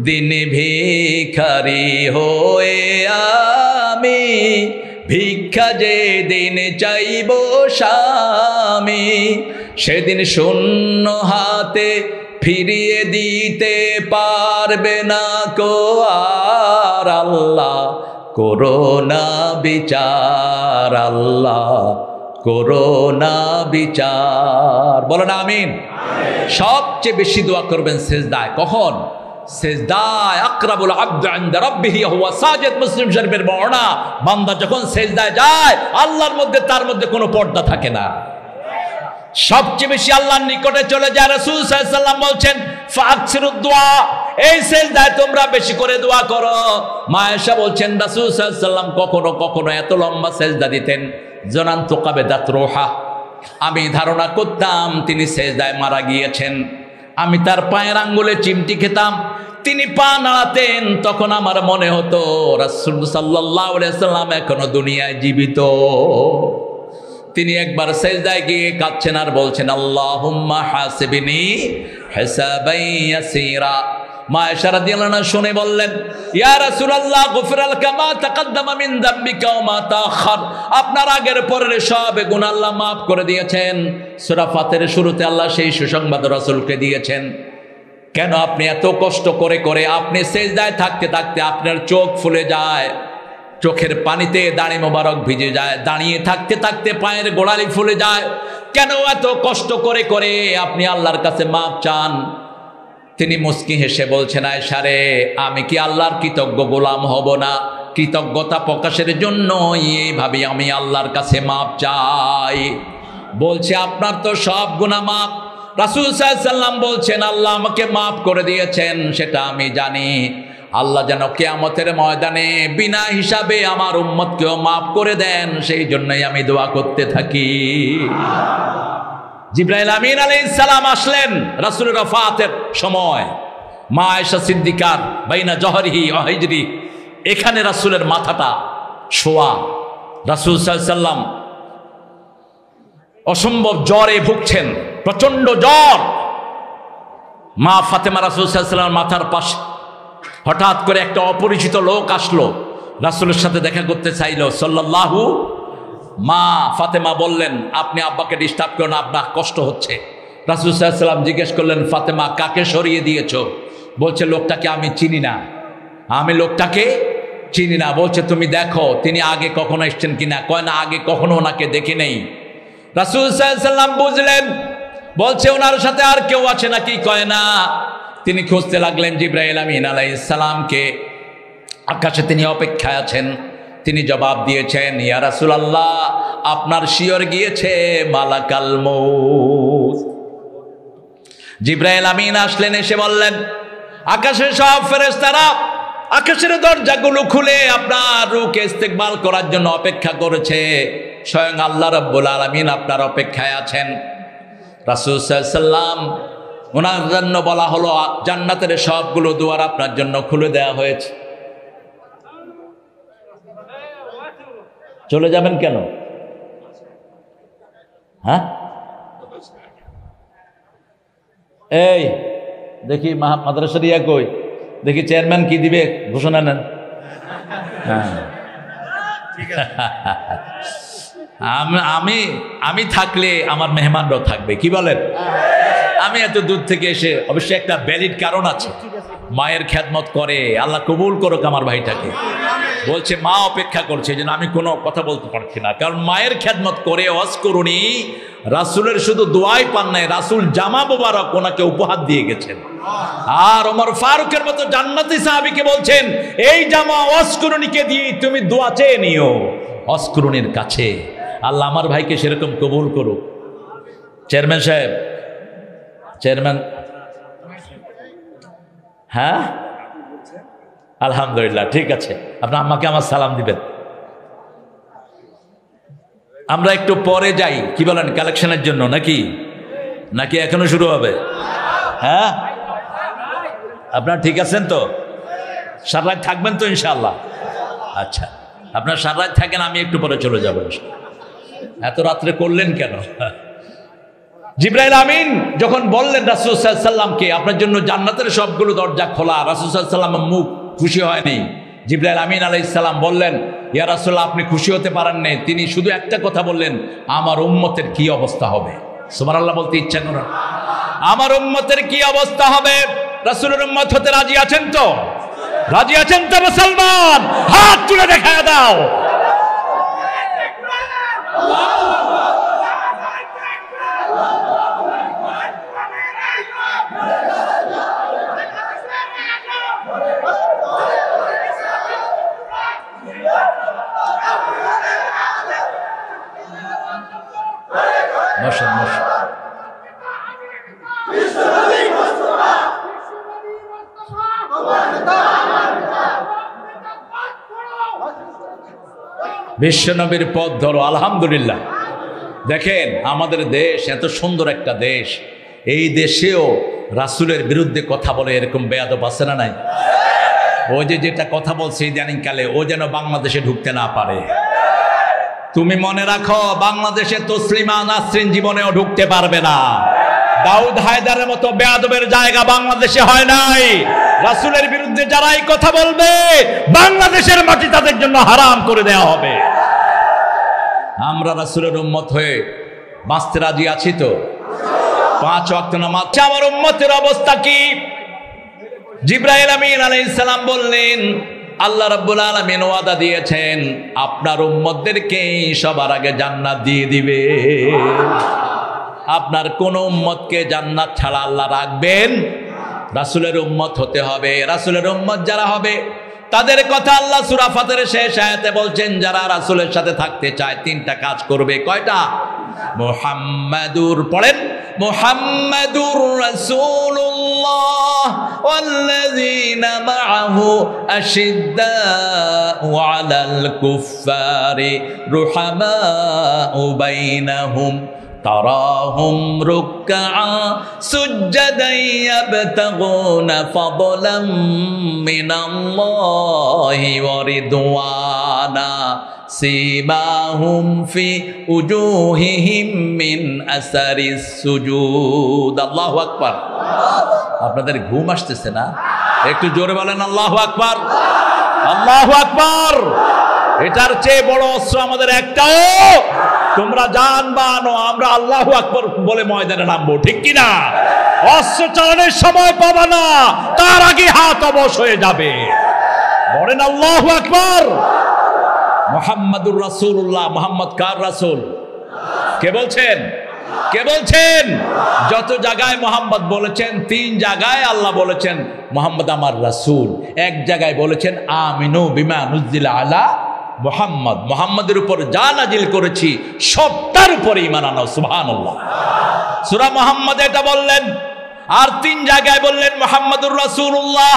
দিন ভিখারি হয়ে আমি ভিক্ষা যে দিন চাইব স্বামী, সেদিন শূন্য হাতে ফিরিয়ে দিতে পারবে না কো আর, আল্লাহ করোনা বিচার, আল্লাহ করোনা বিচার। বলেন আমিন। সবচেয়ে বেশি দোয়া করবেন সেজদায়। কখন? সেজদায়। আকরাবুল আবদু ইনদা রাব্বিহি হুয়া সাজিদ। মুসলিম শরীফের বর্ণনা, বান্দা যখন সেজদায় যায় আল্লাহর মধ্যে তার মধ্যে কোনো পর্দা থাকে না, সবচেয়ে বেশি আল্লাহর নিকটে চলে যায়। রাসূল সাল্লাল্লাহু আলাইহি ওয়াসাল্লাম বলছেন ফাকসিরুদ দুআ, এই সেজদায় তোমরা বেশি করে দোয়া করো। মা আয়েশা বলছেন রাসূল সাল্লাল্লাহু আলাইহি ওয়াসাল্লাম কখনো কখনো এত লম্বা সেজদা দিতেন, জানান্তু কাবেদাত রূহা, আমি ধারণা করতাম তিনি সেজদায় মারা গিয়েছেন। আমি তার পায়ের আঙ্গুলে চিমটি খেতাম, তিনি পা নাড়াতেন, তখন আমার মনে হতো রাসূল সাল্লাল্লাহু আলাইহি ওয়াসাল্লাম এখনো দুনিয়ায় জীবিত। তিনি একবার সেজদায় গিয়ে কাঁদছেন আর বলছেন আল্লাহুম্মা হাসিবনি হিসাবান ইয়াসীরা। মা আয়েশা রাদিয়াল্লাহু আনহা শুনে বললেন, ইয়া রাসূলুল্লাহ গুফিরা লাকা মা তাকাদ্দামা মিন যামবিকা ওয়া মা তাআখার, আপনার আগের পরের সব গুনাহ আল্লাহ মাফ করে দিয়েছেন। সূরা ফাতিরের শুরুতে আল্লাহ সেই সুসংবাদ রাসূলকে দিয়েছেন। কেন আপনি এত কষ্ট করে করে আপনি সেজদায় থাকতে থাকতে আপনার চোখ ফুলে যায়, চোখের পানিতে দাড়ি মোবারক ভিজে যায়, দাঁড়িয়ে থাকতে থাকতে পায়ের গোড়ালি ফুলে যায়, কেন এত কষ্ট করে করে আপনি আল্লাহর কাছে মাপ চান? তিনি মুস্কি হেসে বলছেন, আয়েশা রে, আমি কি আল্লাহর কৃতজ্ঞ গোলাম হব না? কৃতজ্ঞতা প্রকাশের জন্য এইভাবে আমি আল্লাহর কাছে মাপ চাই। বলছে আপনার তো সব গুনাহ মাপ। রাসূল সাল্লাল্লাহু আলাইহি ওয়াসাল্লাম বলছেন আল্লাহ আমাকে মাফ করে দিয়েছেন, সেটা আমি জানি। আল্লাহ যেন কিয়ামতের ময়দানে বিনা হিসাবে আমার উম্মতকেও মাফ করে দেন, সেই জন্যই আমি দোয়া করতে থাকি। জিবরাইল আমিন আলাইহিস সালাম আসলেন রাসূলের ওফাতের সময়। মা আয়েশা সিদ্দিকার বাইনা জহরিহি ওয়া হিজরি, এখানে রাসূলের মাথাটা শোয়া। রাসূল সাল্লাল্লাহু আলাইহি ওয়াসাল্লাম অসম্ভব জ্বরে ভুগছেন, প্রচন্ড জ্বর। মা ফাতেমা রাসূল সাল্লাল্লাহু আলাইহি ওয়াসাল্লামের মাথার পাশে। হঠাৎ করে একটা অপরিচিত লোক আসলো, রাসূলের সাথে দেখা করতে চাইলো সাল্লাল্লাহু। মা ফাতেমা বললেন, আপনি আব্বাকে ডিস্টার্ব করুন, আপনার কষ্ট হচ্ছে। রাসূল সাল্লাল্লাহু আলাইহি ওয়াসাল্লাম জিজ্ঞেস করলেন, ফাতেমা কাকে সরিয়ে দিয়েছো? বলছে লোকটাকে আমি চিনি না, আমি লোকটাকে চিনি না। বলছে তুমি দেখো তিনি আগে কখনো এসছেন কিনা। কয় না, আগে কখনো ওনাকে দেখি নেই। রাসূল সাল্লাল্লাহু আলাইহি ওয়াসাল্লাম বুঝলেন, বলছে ওনার সাথে আর কেউ আছে নাকি? কয় না। তিনি খুঁজতে লাগলেন জিবরাইল আমিন আলাইহিস সালামকে। আকাশে তিনি অপেক্ষায় আছেন। তিনি জবাব দিয়েছেন, ইয়া রাসূলুল্লাহ, আপনার শিয়র গিয়েছে মালাকাল মউত। জিবরাইল আমিন আসলেন, এসে বললেন, আকাশের সব ফেরেশতারা আকাশের দরজাগুলো খুলে আপনার রূহকে ইস্তেকবাল করার জন্য অপেক্ষা করেছে। স্বয়ং আল্লাহ রাব্বুল আলামিন আপনার অপেক্ষায় আছেন। রাসূল সাল্লাল্লাহু আলাইহি ওয়াসাল্লাম ওনার জন্য বলা হলো, জান্নাতের সবগুলো দুয়ার আপনার জন্য খুলে দেওয়া হয়েছে। চলে যাবেন কেন? হ্যাঁ, এই দেখি মাদ্রাসার ইয়া কই, দেখি চেয়ারম্যান কি দিবে, ঘোষণা নেন। হ্যাঁ, আমি থাকলে আমার মেহমানরাও থাকবে, কি বলেন? আমি এত দূর থেকে এসে, অবশ্যই একটা ভ্যালিড কারণ আছে, মায়ের খেদমত করে, আল্লাহ কবুল করুক আমার ভাইটাকে। বলছে মা অপেক্ষা করছে, যেন আমি কোনো কথা বলতে পারছি না, কারণ মায়ের খেদমত করে ওয়াজ করুনি। রাসূলের শুধু দোয়াই পান নাই, রাসূল জামা মোবারক ওনাকে উপহার দিয়ে গেছেন। আর ওমর ফারুকের মতো জান্নাতি সাহাবীকে বলছেন, এই জামা ওয়াজ করুনিকে দিয়ে তুমি দোয়া চেয়ে নিও ওয়াজ করুনির কাছে। আল্লাহ আমার ভাইকে সেরকম কবুল করুক। চেয়ারম্যান সাহেব, চেয়ারম্যান, হ্যাঁ আলহামদুলিল্লাহ, ঠিক আছে, আপনার আম্মাকে আমার সালাম দিবেন। আমরা একটু পরে যাই, কি বলেন, কালেকশনের জন্য নাকি নাকি এখনো শুরু হবে? হ্যাঁ, আপনার ঠিক আছেন তো? সারা রাত থাকবেন তো ইনশাআল্লাহ? আচ্ছা, আপনার সারা রাত থাকেন, আমি একটু পরে চলে যাবো। এত রাত্রে করলেন কেন? জিবরাইল আমিন যখন বললেন রাসূল সাল্লাল্লাহু আলাইহি ওয়াসাল্লামকে, আপনার জন্য জান্নাতের সবগুলো দরজা খোলা, রাসূল সাল্লাল্লাহু আলাইহি ওয়াসাল্লামের মুখ খুশি হয়নি। জিবরাইল আমিন আলাইহিস সালাম বললেন, ইয়া রাসূলুল্লাহ, আপনি খুশি হতে পারেন না। তিনি শুধু একটা কথা বললেন, আমার উম্মতের কি অবস্থা হবে। সুবহানাল্লাহ বলতে ইচ্ছা করেন, আমার উম্মতের কি অবস্থা হবে? রাসূলের উম্মত হতে রাজি আছেন তো? রাজি আছেন তো মুসলমান? হাত তুলে দেখায় দাও। বিশ্বনবীর পথ ধরো। আলহামদুলিল্লাহ, দেখেন আমাদের দেশ এত সুন্দর একটা দেশ, এই দেশেও রাসূলের বিরুদ্ধে কথা বলে এরকম বেয়াদব আছে না নাই? ও যেটা কথা বলছে ইদানিং কালে, ও যেন বাংলাদেশে ঢুকতে না পারে। তুমি মনে রাখো, বাংলাদেশে তসলিমা নাসরিন জীবনেও ঢুকতে পারবে না। দাউদ হায়দারের মতো বেয়াদবের জায়গা বাংলাদেশে হয় নাই। রাসূলের বিরুদ্ধে যারা এই কথা বলবে, বাংলাদেশের মাটি তাদের জন্য হারাম করে দেওয়া হবে। আমরা রাসূলের উম্মত হয়ে বাঁচতে রাজি আছি তো? 5 ওয়াক্ত নামাজ। আমার উম্মতের অবস্থা কি? জিবরাইল আমিন আলাইহিস সালাম বললেন, আল্লাহ রাব্বুল আলামিন ওয়াদা দিয়েছেন আপনার উম্মতদেরকে সবার আগে জান্নাত দিয়ে দিবে। আপনার কোন উম্মতকে জান্নাত ছাড়া আল্লাহ রাখবেন? রাসূলের উম্মত হতে হবে। রাসূলের উম্মত যারা হবে তাদের কথা আল্লাহ সূরা ফাতিরের শেষ আয়াতে বলছেন, যারা রাসূলের সাথে থাকতে চায় 3টা কাজ করবে। কয়টা? মুহাম্মাদুর, পড়েন, মুহাম্মাদুর রাসূলুল্লাহ ওয়াল্লাযীনা মাআহু আশিদ্দাউ আলাল কুফফারি রুহামাউ বাইনাহুম তারাহুম রুকআ সুজদান ইয়াবতাগুনা ফাদলাম মিনাল্লাহি ওয়া রিদওয়ানা সিমাহুম ফি উজুহিহিম মিন আসারিস সুজুদ। আল্লাহু আকবার। আপনাদের ঘুম আসতেছে না? একটু জোরে বলেন আল্লাহু আকবার। আল্লাহু আকবার। এটার চেয়ে বড় অস্ত্র আমাদের একটাও, তোমরা জানবান আমরা আল্লাহু আকবার বলে ময়দানে নামবো, ঠিক কিনা? অস্ত্র চালানোর সময় পাবা না, তার আগে হাত অবশ হয়ে যাবে। বলেন আল্লাহু আকবার। মুহাম্মাদুর রাসূলুল্লাহ। মুহাম্মদ কার রাসূল? কে বলছেন? কে বলছেন? যত জায়গায় মুহাম্মদ বলেছেন, 3 জায়গায় আল্লাহ বলেছেন মুহাম্মদ আমার রাসূল। এক জায়গায় বলেছেন আমিনু বিমা নুজিলা আলা মুহাম্মদ, মুহাম্মদের উপর যা নাজিল করেছি সবটার উপরে ঈমান আনো। সুবহানাল্লাহ। সূরা মুহাম্মদ এটা বললেন। আর 3 জায়গায় বললেন মুহাম্মাদুর রাসূলুল্লাহ,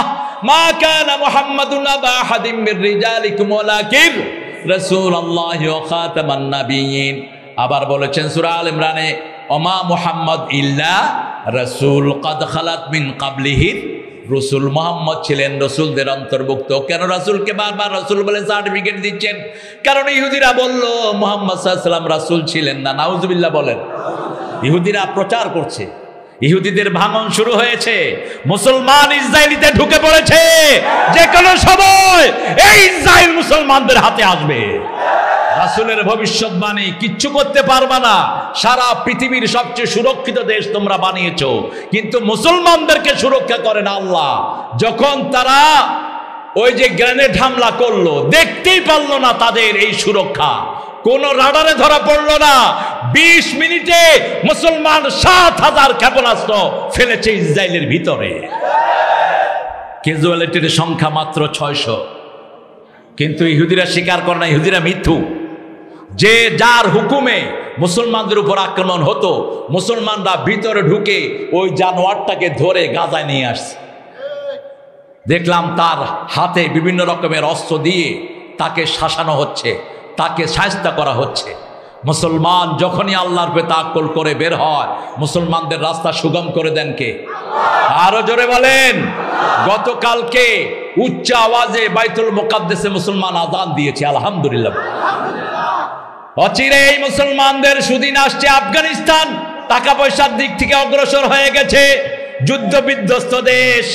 মা কানা মুহাম্মাদুন আবা আহাদিম মির রিজালিকুম ওয়ালাকিন রাসূলুল্লাহ ওয়া খাতামান নাবিয়্যিন। আবার বলেছেন সূরা আল ইমরানে, ওমা মুহাম্মদ ইল্লা রাসূল কদ খালাত মিন ক্বাবলিহি রসুল। মোহাম্মদ ছিলেন রসুলদের অন্তর্ভুক্ত। কেন রাসূলকে বারবার রসুল বলে সার্টিফিকেট দিচ্ছেন? কারণ ইহুদিরা বলল মুহাম্মদ সাল্লাল্লাহু আলাইহি ওয়াসাল্লাম রাসূল ছিলেন না। নাউজুবিল্লাহ বলেন। ইহুদিরা প্রচার করছে, ইহুদিদের ভাঙন শুরু হয়েছে। মুসলমান ইসরায়েলিতে ঢুকে পড়েছে, যে কোনো সময় এই ইসরায়েল মুসলমানদের হাতে আসবে। রাসূলের ভবিষ্যৎবাণী, কিচ্ছু করতে পারবা না। সারা পৃথিবীর সবচেয়ে সুরক্ষিত দেশ তোমরা বানিয়েছো, কিন্তু মুসলমানদেরকে সুরক্ষা করেন আল্লাহ। যখন তারা ওই যে গ্রেনেড হামলা করলো, দেখতেই পারলো না তাদের এই সুরক্ষা, কোন রাডারে ধরা পড়লো না। 20 মিনিটে মুসলমান 7000 ক্ষেপণাস্ত্র ফেলেছে ইসরায়েলের ভিতরে। ক্যাজুয়ালিটির সংখ্যা মাত্র 600। কিন্তু ইহুদিরা স্বীকার করে না, ইহুদিরা মিথ্যু। যে যার হুকুমে মুসলমানদের উপর আক্রমণ হতো, মুসলমানরা ভিতরে ঢুকে ওই জানোয়ারটাকে ধরে গাজায় নিয়ে আসছে। দেখলাম তার হাতে বিভিন্ন রকমের অস্ত্র দিয়ে তাকে শাসানো হচ্ছে, তাকে শায়েস্তা করা হচ্ছে। মুসলমান যখনই আল্লাহর উপরে তাওয়াক্কুল করে বের হয়, মুসলমানদের রাস্তা সুগম করে দেন কে? আরো জোরে বলেন। গতকালকে উচ্চ আওয়াজে বাইতুল মুকাদ্দাসে মুসলমান আযান দিয়েছে, আলহামদুলিল্লাহ। অচিরে এই মুসলমানদের সুদিন আসছে। আফগানিস্তান টাকা পয়সার দিক থেকে অগ্রসর হয়ে গেছে, যুদ্ধ বিধ্বস্ত দেশ।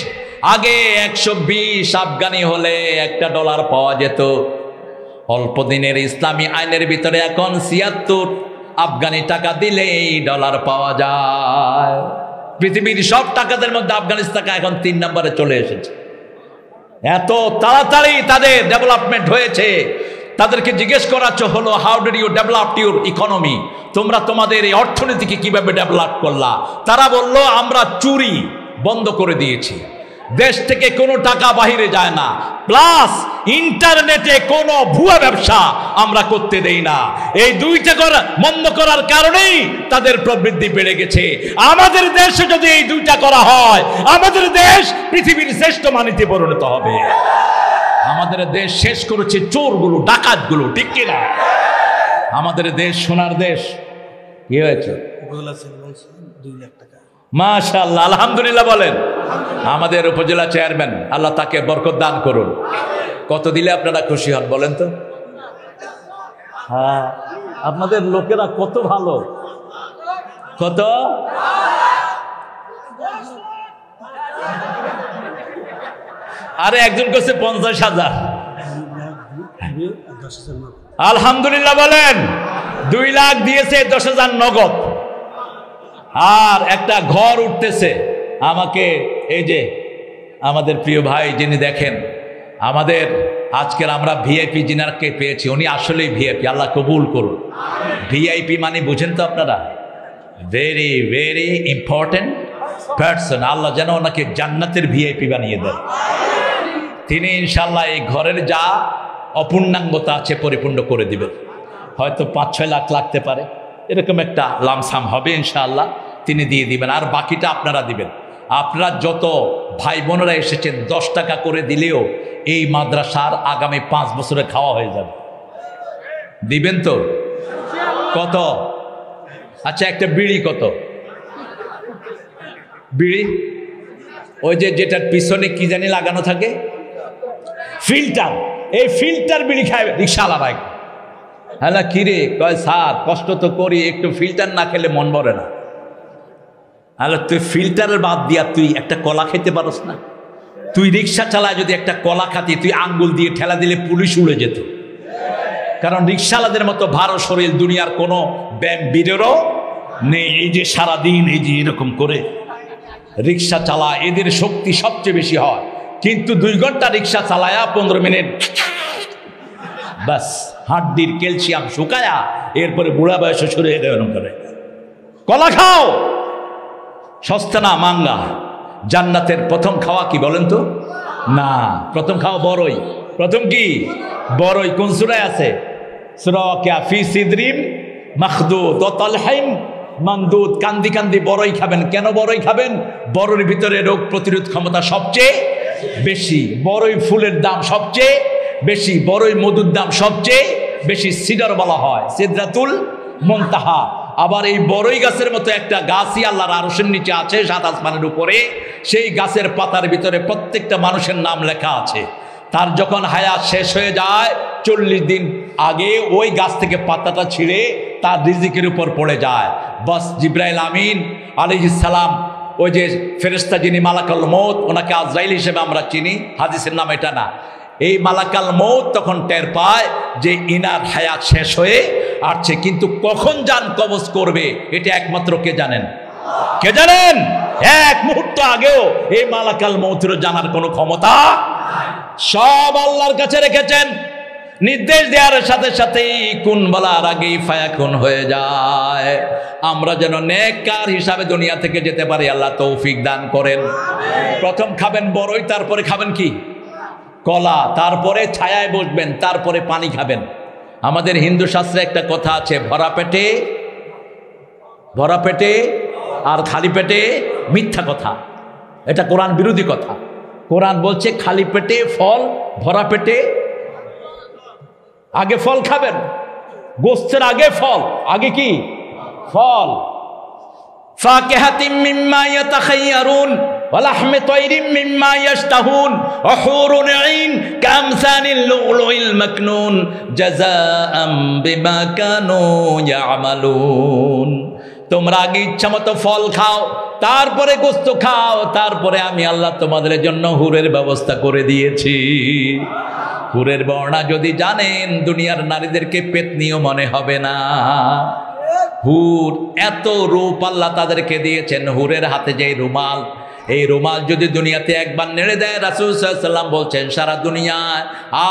আগে 120 আফগানি হলে $1 পাওয়া যেত। অল্প দিনের ইসলামী আইনের ভিতরে এখন 76 আফগানি টাকা দিলেই $1 পাওয়া যায়। পৃথিবীর সব টাকাদের মধ্যে আফগানিস্তান এখন 3 নম্বরে চলে এসেছে। এত তাড়াতাড়ি তাদের ডেভেলপমেন্ট হয়েছে। তাদেরকে জিজ্ঞেস করা হলো, how did you develop your economy? তোমরা তোমাদের এই অর্থনীতিকে কিভাবে ডেভেলপ করলা? তারা বলল, আমরা চুরি বন্ধ করে দিয়েছি, দেশ থেকে কোনো টাকা বাহিরে যায় না, প্লাস ইন্টারনেটে কোনো ভুয়া ব্যবসা আমরা করতে দেই না। এই 2টা বন্ধ করার কারণেই তাদের প্রবৃদ্ধি বেড়ে গেছে। আমাদের দেশে যদি এই 2টা করা হয়, আমাদের দেশ পৃথিবীর শ্রেষ্ঠ মানিতে পরিণত হবে। আমাদের দেশ শেষ করেছে চোরগুলো, ডাকাতগুলো, ঠিক কিনা? আমাদের দেশ সোনার দেশ। কি হয়েছে? 2 লাখ টাকা। মাশাআল্লাহ, আলহামদুলিল্লাহ বলেন। আমাদের উপজেলা চেয়ারম্যান, আল্লাহ তাকে বরকত দান করুন। কত দিলে আপনারা খুশি হন বলেন তো? হ্যাঁ, আপনাদের লোকেরা কত ভালো, কত আরে একজন করছে 50,000। আলহামদুলিল্লাহ বলেন। 2 লাখ দিয়েছে, 10,000 নগদ। আর একটা ঘর উঠতেছে। আমাকে এই যে আমাদের প্রিয় ভাই যিনি দেখেন, আমাদের আজকের আমরা ভিআইপি যিনাকে পেয়েছি, উনি আসলেই ভিআইপি, আল্লাহ কবুল করুন। ভিআইপি মানে বুঝেন তো আপনারা, ভেরি ভেরি ইম্পর্টেন্ট পার্সন। আল্লাহ যেন ওনাকে জান্নাতের ভিআইপি বানিয়ে দেন। তিনি ইনশাল্লাহ এই ঘরের যা অপূর্ণাঙ্গতা আছে পরিপূর্ণ করে দিবেন। হয়তো 5-6 লাখ লাগতে পারে, এরকম একটা লামসাম হবে ইনশাআল্লাহ, তিনি দিয়ে দিবেন। আর বাকিটা আপনারা দিবেন। আপনারা যত ভাই বোনেরা এসেছেন 10 টাকা করে দিলেও এই মাদ্রাসার আগামী 5 বছরে খাওয়া হয়ে যাবে। দিবেন তো? কত? আচ্ছা, একটা বিড়ি কত? বিড়ি ওই যে যেটার পিছনে কি জানি লাগানো থাকে, ফিল্টার, এই ফিল্টার বিড়ি খায় রিক্সাওয়ালা ভাই। হ্যাঁ না, কিরে কয় স্যার কষ্ট তো করি, একটু ফিল্টার না খেলে মন ভরে না। আরে তুই ফিল্টারের বাদ দিয়া তুই একটা কলা খেতে পারস না? তুই রিক্সা চালায় যদি একটা কলা খাতি, তুই আঙ্গুল দিয়ে ঠেলা দিলে পুলিশ উড়ে যেত। কারণ রিক্সাওয়ালাদের মতো ভারো শরীর দুনিয়ার কোনো ব্যায়াম বীরেরও নেই। এই যে সারাদিন এই যে এরকম করে রিক্সা চালায়, এদের শক্তি সবচেয়ে বেশি হয়। কিন্তু 2 ঘন্টা রিক্সা চালায়া 15 মিনিট বাস হাড্ডির ক্যালসিয়াম শুকায়া এরপরে বুড়া বয়সে শুরু হয়ে দেবেন করে। কলা খাও, সস্তা না মাঙ্গা। জান্নাতের প্রথম খাওয়া কি বলেন তো? না, প্রথম খাওয়া বড়ই। প্রথম কি? বড়ই। কোন সূরায় আছে? সূরা ওয়াকিয়া, ফি সিদরিম মাখদুদ ওয়া তালহিম মানদুদ। কান্দি কান্দি বড়ই খাবেন। কেন বড়ই খাবেন? বড়ের ভিতরে রোগ প্রতিরোধ ক্ষমতা সবচেয়ে বেশি, বড়ই ফুলের দাম সবচেয়ে বেশি, বড়ই মধুর দাম সবচেয়ে বেশি। সিডার বলা হয়, সিদরাতুল মুনতাহা। আবার এই বড়ই গাছের মতো একটা গাছই আল্লাহর আরশের নিচে আছে, 7 আসমানের উপরে। সেই গাছের পাতার ভিতরে প্রত্যেকটা মানুষের নাম লেখা আছে। তার যখন হায়াত শেষ হয়ে যায় 40 দিন আগে ওই গাছ থেকে পাতাটা ছিঁড়ে তার রিজিকের উপর পড়ে যায়। বাস জিবরাইল আমিন আলাইহিস সালাম, ওই যে ফেরেশতা যিনি মালাকুল মউত, ওনাকে আজরাইল হিসেবে আমরা চিনি, হাদিসের নাম এটা না। এই মালাকুল মউত তখন টের পায় যে ইনার হায়াত শেষ হয়ে আসছে, কিন্তু কখন জান কবজ করবে এটা একমাত্র কে জানেন? কে জানেন? এক মুহূর্ত আগেও এই মালাকুল মউতের জানার কোনো ক্ষমতা সব আল্লাহর কাছে রেখেছেন। নির্দেশ দেওয়ার সাথে সাথেই কুন বলার আগেই ফায়াকুন হয়ে যায়। আমরা যেন নেককার হিসাবে দুনিয়া থেকে যেতে পারি, আল্লাহ তৌফিক দান করেন। প্রথম খাবেন বড়ই, তারপরে খাবেন কি? কলা, তারপরে ছায়ায় বসবেন, তারপরে পানি খাবেন। আমাদের হিন্দু শাস্ত্রে একটা কথা আছে, ভরা পেটে আর খালি পেটে মিথ্যা কথা। এটা কোরআন বিরোধী কথা। কোরআন বলছে খালি পেটে ফল, ভরা পেটে আগে ফল খাবেন। গোস্তের আগে ফল, আগে কি? ফল। ফাকিহাতিম মিম্মা ইয়াতাখায়্যারুন ওয়া লাহমি তায়রিম মিম্মা ইয়াশতাহুন ওয়া হুরুন আইন কামসানিল লুলুইল মাকনুন জাযাআম বিমা কানু ইয়ামালুন। তোমরা আগে ইচ্ছা মতো ফল খাও, তারপরে গোস্ত খাও, তারপরে আমি আল্লাহ তোমাদের জন্য হুরের ব্যবস্থা করে দিয়েছি। হুরের বর্ণনা যদি জানেন, দুনিয়ার নারীদেরকে পেতনিও মনে হবে না। হুর এত রূপ আল্লাহ তাদেরকে দিয়েছেন। হুরের হাতে যে রুমাল, এই রুমাল যদি দুনিয়াতে একবার নেড়ে দেয়, রাসূল সাল্লাল্লাহু আলাইহি ওয়াসাল্লাম বলছেন সারা দুনিয়ায়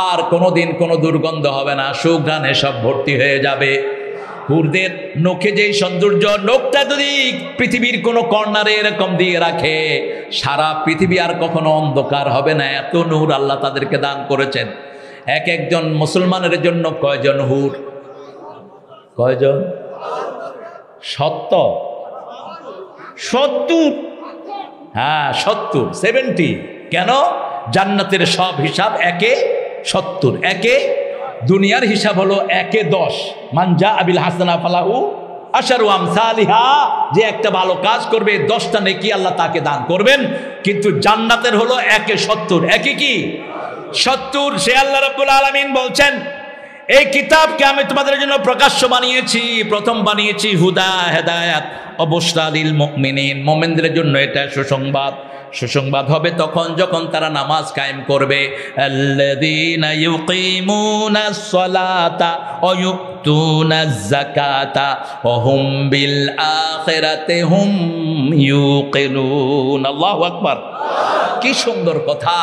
আর কোনোদিন কোনো দুর্গন্ধ হবে না, সুঘ্রাণে সব ভর্তি হয়ে যাবে। হুরদের নখে যেই সৌন্দর্য, নখটা যদি পৃথিবীর কোনো কর্নারে এরকম দিয়ে রাখে, সারা পৃথিবী আর কখনো অন্ধকার হবে না, এত নূর আল্লাহ তাদেরকে দান করেছেন। এক একজন মুসলমানের জন্য কয়জন হুর? কয়জন? 70। হ্যাঁ 70। কেন? জান্নাতের সব হিসাব একে 70, একে দুনিয়ার হিসাব হলো একে 10। মানজা আবিল হাসানা ফালাহু আশারু আমসালিহা। যে একটা ভালো কাজ করবে 10টা নেকি আল্লাহ তাকে দান করবেন। কিন্তু জান্নাতের হলো একে 70। একে কি? 70। সে আল্লাহ রাব্বুল আলামিন বলছেন এই কিতাবকে আমি তোমাদের জন্য প্রকাশ্য বানিয়েছি, প্রথম বানিয়েছি হুদা হেদায়াত ও বুশরা লিল মুমিনিন, মুমিনদের জন্য এটা সুসংবাদ। সুসংবাদ হবে তখন যখন তারা নামাজ কায়েম করবে। আল্লাযীনা ইউকিমুনাস সালাতা ওয়া ইউতুনাজ যাকাতা ওয়া হুম বিল আখিরাতি হুম ইউকিনুন। আল্লাহু আকবার। কি সুন্দর কথা!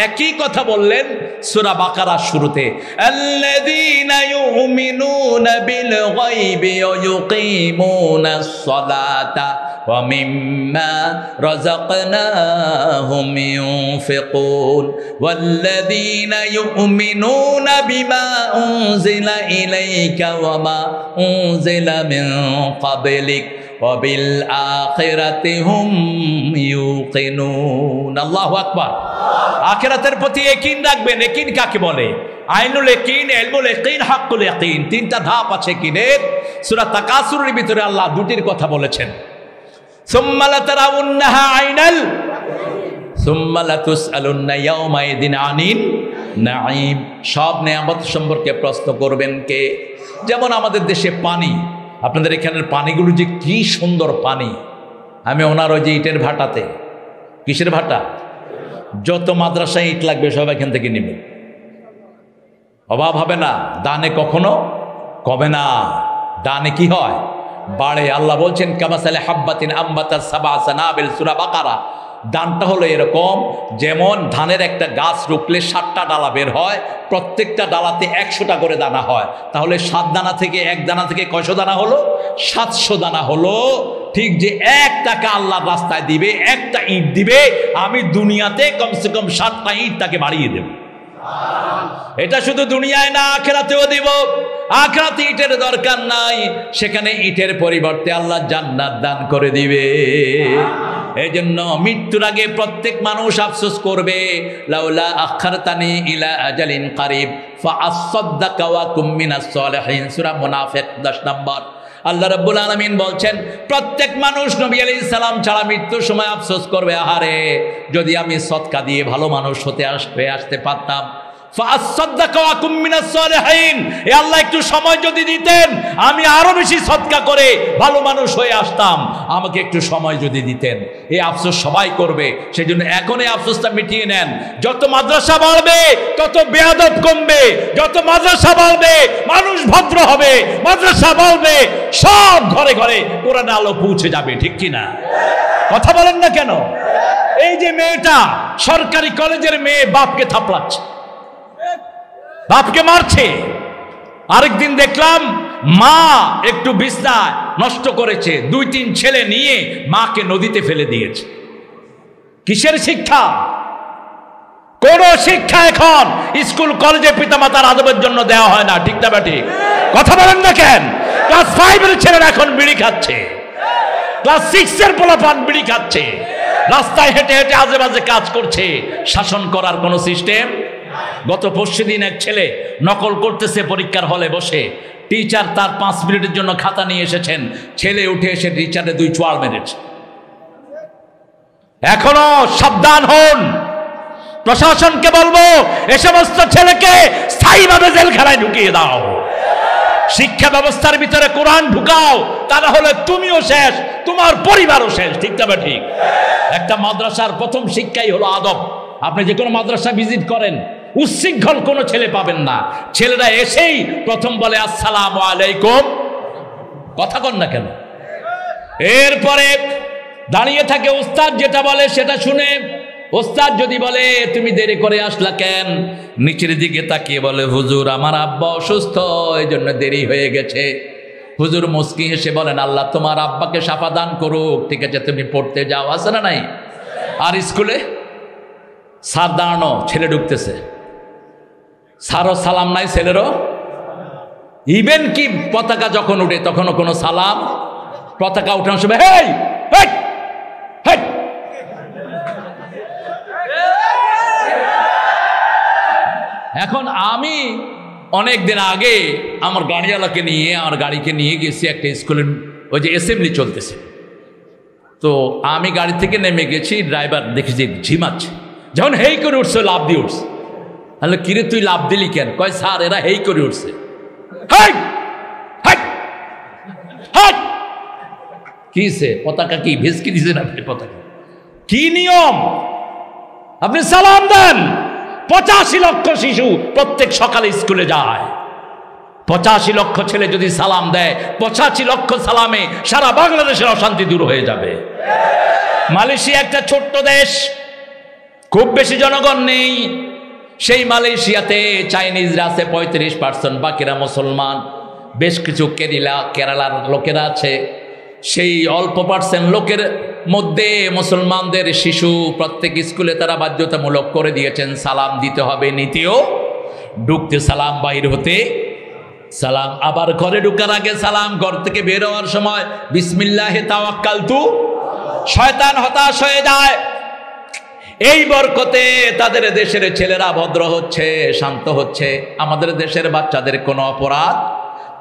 একই কথা বললেন সূরা বাকারার শুরুতে, আল্লাযীনা ইউমিনুনা বিল গায়বি ওয়া ইউকিমুনাস সালাতা ওয়া মিম্মা রাযাকনাহুম ইউনফিকুন ওয়াল্লাযীনা ইউমিনুনা বিমা উনজিলা ইলাইকা ওয়া মা উনজিলা মিন ক্বাবলিক ওয়া বিল আখিরাতি হুম ইউকিনুন। আল্লাহু আকবার। আখিরাতের প্রতি ইয়াকিন রাখবেন। ইয়াকিন কাকে বলে? আইনুল ইয়াকিন, ইলমুল ইয়াকিন, হাক্কুল ইয়াকিন, তিনটা ধাপ আছে ইয়াকিনের। সূরা তাকাসুরের ভিতরে আল্লাহ দুটির কথা বলেছেন, সুম্মা লাতারাউন্নাহা আইনাল সুম্মা লাতুসআলুন্না ইয়াওমাইদিন আনিন নাঈম। সব নেয়ামত সম্পর্কে প্রশ্ন করবেন কে? যেমন আমাদের দেশে পানি, আপনাদের এখানের পানিগুলো যে কি সুন্দর পানি। আমি ওনার ওই যে ইটের ভাটাতে, কিসের ভাটা, যত মাদ্রাসায় ইট লাগবে সব এখান থেকে নেবে, অভাব হবে না। দানে কখনো কমে না, দানে কি হয়, বাড়ে। আল্লাহ বলছেন কামাসালে হাব্বাতিন আম্বাতাস সাবআ সানাবিল, সূরা বাকারা। দানটা হলো এরকম, যেমন ধানের একটা গাছ রুকলে 7টা ডালা বের হয়, প্রত্যেকটা ডালাতে 100টা করে দানা হয়, তাহলে 7 দানা থেকে 1 দানা থেকে কয়শো দানা হলো? 700 দানা হলো। ঠিক যে 1 টাকা আল্লাহর রাস্তায় দিবে, একটা ইট দিবে, আমি দুনিয়াতে কমসে কম 7টা ইট তাকে বাড়িয়ে দেব। এটা শুধু দুনিয়ায় না, আখিরাতেও দিব। আখিরাতে ইটের দরকার নাই, সেখানে ইটের পরিবর্তে আল্লাহ জান্নাত দান করে দিবে। এই জন্য মৃত্যুর আগে প্রত্যেক মানুষ আফসোস করবে, লাউলা আখারতানি ইলা আজালিন কারিব ফাআসাদদাকা ওয়া কুম মিনাস সালিহিন, সূরা মুনাফিক 10 নম্বর। আল্লাহ রাব্বুল আলামিন বলছেন প্রত্যেক মানুষ নবী আলাইহিস সালাম ছাড়া মৃত্যুর সময় আফসোস করবে, আহারে যদি আমি সদকা দিয়ে ভালো মানুষ হতে আসতে পারতাম। ফাআসাদদাকা ওয়া কুম মিনাস সালিহিন, এ আল্লাহ একটু সময় যদি দিতেন আমি আরো বেশি সদকা করে ভালো মানুষ হয়ে আসতাম, আমাকে একটু সময় যদি দিতেন। এই আফসোস সবাই করবে, সেজন্য এখন এই আফসোসটা মিটিয়ে নেন। যত মাদ্রাসা বাড়বে তত বেয়াদব কমবে, যত মাদ্রাসা বাড়বে মানুষ ভদ্র হবে, মাদ্রাসা বাড়বে সব ঘরে ঘরে কোরআনের আলো পৌঁছে যাবে। ঠিক কি না? কথা বলেন না কেন? এই যে মেয়েটা সরকারি কলেজের মেয়ে, বাপকে থাপড়াচ্ছে, বাপকে মারছে। আরেকদিন দেখলাম মা একটু বিছনা নষ্ট করেছে, 2-3 ছেলে নিয়ে মাকে নদীতে ফেলে দিয়েছে। কিসের শিক্ষা? কোন শিক্ষা এখন স্কুল কলেজে পিতামাতার আদবের জন্য দেওয়া হয় না। ঠিক না বা ঠিক? কথা বলেন না কেন? ক্লাস 5 এর ছেলেরা এখন বিড়ি খাচ্ছে, ক্লাস 6 এর পোলাপান বিড়ি খাচ্ছে, রাস্তায় হেঁটে হেঁটে আজে বাজে কাজ করছে। শাসন করার কোনো সিস্টেম। গত পরশুদিন এক ছেলে নকল করতেছে পরীক্ষার হলে বসে, টিচার তার 5 মিনিটের জন্য খাতা নিয়ে এসেছেন, ছেলে উঠে এসে টিচারে 2 চোয়াল মেরেছে। এখনো সাবধান হন। প্রশাসনকে বলবো এ সমস্ত ছেলেকে স্থায়ীভাবে জেলখানায় ঢুকিয়ে দাও, শিক্ষা ব্যবস্থার ভিতরে কোরআন ঢুকাও, তা না হলে তুমিও শেষ, তোমার পরিবারও শেষ। ঠিক না ঠিক? একটা মাদ্রাসার প্রথম শিক্ষাই হলো আদব। আপনি যে কোনো মাদ্রাসা ভিজিট করেন, উচ্ছৃঙ্খল কোনো ছেলে পাবেন না। ছেলেরা এসেই প্রথম বলে আসসালামু আলাইকুম, কথা কন না কেন? এরপরে দাঁড়িয়ে থাকে উস্তাদ, যেটা বলে সেটা শুনে। উস্তাদ যদি বলে তুমি দেরি করে আসলা কেন, নিচের দিকে তাকিয়ে বলে হুজুর আমার আব্বা অসুস্থ, এই জন্য দেরি হয়ে গেছে। হুজুর মুস্কি হেসে বলেন আল্লাহ তোমার আব্বাকে শাফা দান করুক, ঠিক আছে তুমি পড়তে যাও। আছে না নাই? আর স্কুলে স্যার দাঁড়ানো, ছেলে ঢুকতেছে, স্যারও সালাম নাই, ছেলেরও। ইভেন কি পতাকা যখন উঠে তখনও কোনো সালাম, পতাকা উঠানোর সময় হেই হেই হেই। এখন আমি অনেক দিন আগে আমার গাড়িওয়ালাকে নিয়ে, আমার গাড়িকে নিয়ে গেছি একটা স্কুলের, ওই যে অ্যাসেম্বলি চলতেছে। তো আমি গাড়ি থেকে নেমে গেছি, ড্রাইভার দেখেছি ঝিমাচ্ছে, যখন হেই করে উঠছে লাভ দিয়ে উঠছে। তাহলে কিরে তুই লাভ দিলি কেন? কয় স্যার এরা হেই করে উঠছে। কিসে পতাকা কি ভেসকি দিয়েছেন আপনি? পতাকা কি নিয়ম? আপনি সালাম দেন। 85 লক্ষ শিশু প্রত্যেক সকালে স্কুলে যায়। 85 লক্ষ ছেলে যদি সালাম দেয়, 85 লক্ষ সালামে সারা বাংলাদেশের অশান্তি দূর হয়ে যাবে। মালয়েশিয়া একটা ছোট্ট দেশ, খুব বেশি জনগণ নেই। সেই মালয়েশিয়াতে চাইনিজরা আছে 35%, বাকিরা মুসলমান। বেশ কিছু কেরালার লোকেরা আছে। সেই অল্প পার্সেন্ট লোকের মধ্যে মুসলমানদের শিশু প্রত্যেক স্কুলে তারা বাধ্যতামূলক করে দিয়েছেন সালাম দিতে হবে। নীতিও ঢুকতে সালাম, বাইর হতে সালাম, আবার ঘরে ঢুকার আগে সালাম, ঘর থেকে বের হওয়ার সময় বিসমিল্লাহে তাওয়াক্কালতু। শয়তান হতাশ হয়ে যায়। এই বরকতে তাদের দেশের ছেলেরা ভদ্র হচ্ছে, শান্ত হচ্ছে। আমাদের দেশের বাচ্চাদের কোনো অপরাধ,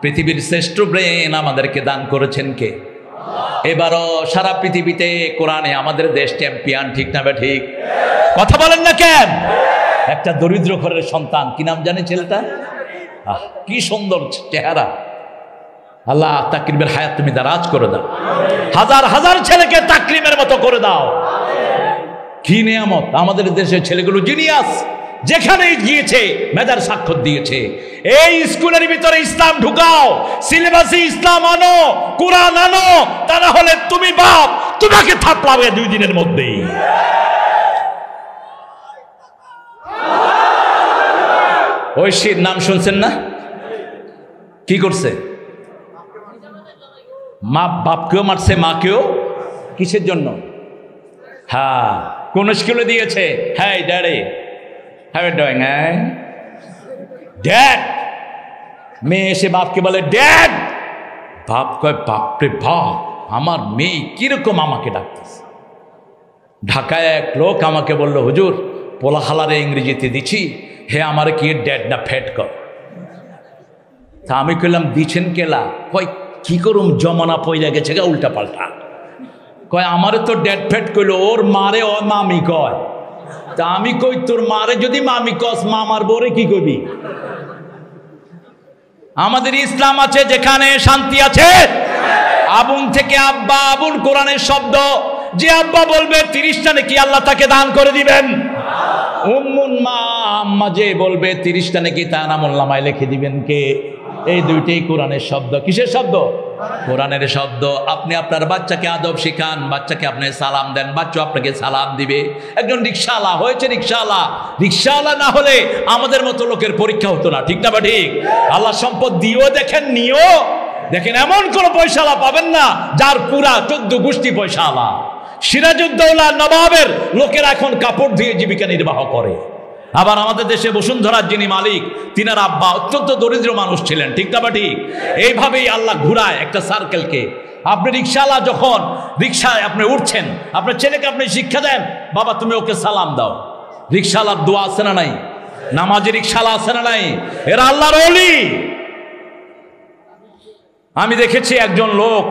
পৃথিবীর শ্রেষ্ঠ ব্রেন আমাদেরকে দান করেছেন কে? এবারও সারা পৃথিবীতে কোরআনে আমাদের দেশ চ্যাম্পিয়ন, ঠিক না? ঠিক কথা বলেন না কেন? একটা দরিদ্র ঘরের সন্তান, কি নাম জানে ছেলেটা? কি সুন্দর চেহারা। আল্লাহ তাকরিমের হায়াত তুমি দারাজ করে দাও। হাজার হাজার ছেলেকে তাকরিমের মতো করে দাও। কি নিয়ামত! আমাদের দেশের ছেলেগুলো জিনিয়াস, যেখানেই গিয়েছে মেধার স্বাক্ষর দিয়েছে। এই স্কুলের ভিতরে ইসলাম ঢুকাও, সিলেবাসে ইসলাম আনো, কোরআন আনো, তা না হলে তুমি বাপ, তোমাকে থাপড়াবে 2 দিনের মধ্যেই। ঐশীর নাম শুনছেন না? কি করছে? মা বাপকেও মারছে, মাকেও। কিসের জন্য? হ্যাঁ, কোন স্কুলে দিয়েছে? হ্যাঁ daddy, how are you doing? Dad. মেয়ে এসে বাপকে বলে ড্যাড। বাপ কয় বাপরে বাপ, আমার মেয়ে কিরকম আমাকে ডাকতেছে। ঢাকায় এক লোক আমাকে বলল, হুজুর পোলাহালারে ইংরেজিতে দিচ্ছি, হে আমার কি ড্যাড না ফ্যাট কর। তা আমি কইলাম দিচ্ছেন কেলা? কয় কি করুম, জমানা পয়লা গেছে গা উল্টা পাল্টা। কয় আমারে তো ড্যাড ফ্যাট কইল, ওর মারে ও মামি কয়। তা আমি কই তোর মারে যদি মামি কস, মামার বোরে কি কবি? আমাদের ইসলাম আছে যেখানে শান্তি আছে। আবুন থেকে আব্বা, আবুন কোরআনের শব্দ। যে আব্বা বলবে 30টা নাকি আল্লাহ তাকে দান করে দিবেন। উম্মুন মা, আম্মা যে বলবে 30টা নাকি তা আমলনামায় লিখে দিবেন কে? এই দুইটাই কোরআনের শব্দ। কিসের শব্দ? কোরআনের শব্দ। আপনি আপনার বাচ্চাকে আদব শিখান, বাচ্চাকে আপনি সালাম দেন, বাচ্চা আপনাকে সালাম দিবে। একজন রিকশাওয়ালা হয়েছে, রিকশাওয়ালা না হলে আমাদের মতো লোকের পরীক্ষা হতো না, ঠিক না? বা ঠিক? আল্লাহ সম্পদ দিও দেখেন, নিও দেখেন, এমন কোন পয়সাওয়ালা পাবেন না যার পুরা 14 গোষ্ঠী পয়সাওয়ালা। সিরাজউদ্দৌলা নবাবের লোকেরা এখন কাপড় দিয়ে জীবিকা নির্বাহ করে। আবার আমাদের দেশে বসুন্ধরার যিনি মালিক, তিনার আব্বা অত্যন্ত দরিদ্র মানুষ ছিলেন, ঠিক না? বা ঠিক? এইভাবেই আল্লাহ ঘুরায় একটা সার্কেলকে। আপনি রিকশাওয়ালা, যখন রিকশায় আপনি উঠছেন, আপনার ছেলেকে আপনি শিক্ষা দেন, বাবা তুমি ওকে সালাম দাও। রিকশাওয়ালার দোয়া আছে না নাই? নামাজি রিকশাওয়ালা আছে না নাই? এরা আল্লাহর ওলি। আমি দেখেছি একজন লোক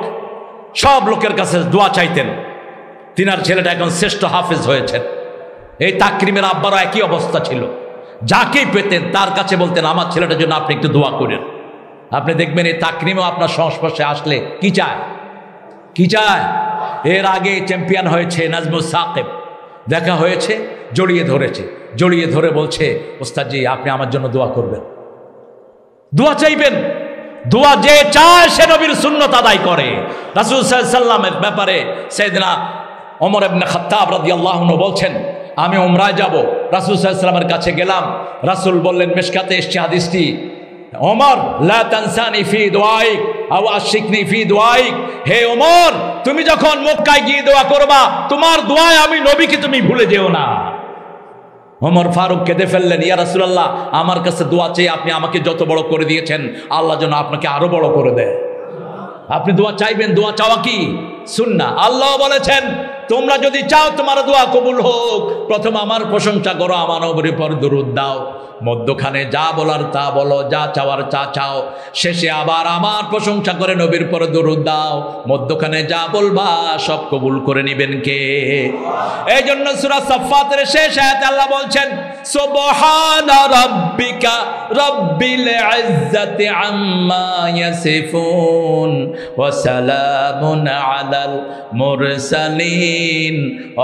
সব লোকের কাছে দোয়া চাইতেন, তিনার ছেলেটা এখন শ্রেষ্ঠ হাফেজ হয়েছেন। এই তাকরিমের আব্বারও একই অবস্থা ছিল। যাকেই পেতেন তার কাছে বলতেন আমার ছেলেটার জন্য আপনি একটু দোয়া করেন। আপনি দেখবেন এই তাকরিমও আপনার সংস্পর্শে আসলে কি চায়? কি চায়? এর আগে চ্যাম্পিয়ন হয়েছে নাজমুল সাকিব, দেখা হয়েছে, জড়িয়ে ধরেছে, জড়িয়ে ধরে বলছে ওস্তাদজি আপনি আমার জন্য দোয়া করবেন। দোয়া চাইবেন। দোয়া যে চায় সে নবীর সুন্নত আদায় করে। রাসূল সাল্লাল্লাহু আলাইহি ওয়াসাল্লামের ব্যাপারে সাইয়েদনা ওমর ইবনে খাত্তাব রাদিয়াল্লাহু আনহু বলছেন, আমি উমরায় যাব, রাসূল সাল্লাল্লাহু আলাইহি ওয়াসাল্লামের কাছে গেলাম। রাসূল বললেন, মিশকাতে এসেছে হাদিসটি, ওমর লা তানসানি ফি দুআইক আও আশিকনি ফি দুআইক। হে ওমর, তুমি যখন মক্কায় গিয়ে দোয়া করবা, তোমার দোয়ায় আমি নবীকে তুমি ভুলে যেও না। ওমর ফারুক কেঁদে ফেললেন, ইয়া রাসূলুল্লাহ আমার কাছে দোয়া চেয়ে আপনি আমাকে যত বড় করে দিয়েছেন, আল্লাহ যেন আপনাকে আরো বড় করে দেয়। আপনি দোয়া চাইবেন, দোয়া চাওয়া কি সুন্নাহ। আল্লাহ বলেছেন তোমরা যদি চাও তোমার দোয়া কবুল হোক, প্রথম আমার প্রশংসা করো, আমার নবীর উপর দরুদ দাও, মধ্যখানে যা বলার তা বলো, যা চাওয়ার তা চাও, শেষে আবার আমার প্রশংসা করে নবীর উপর দরুদ দাও, মধ্যখানে যা বলবা সব কবুল করে নিবেন কে? এই জন্য সূরা সাফফাতের শেষ আয়াতে আল্লাহ বলছেন সুবহানা রাব্বিকা রাব্বিল ইজ্জাতি আম্মা ইয়াসিফুন ওয়া সালামুন আলাল মুরসালিন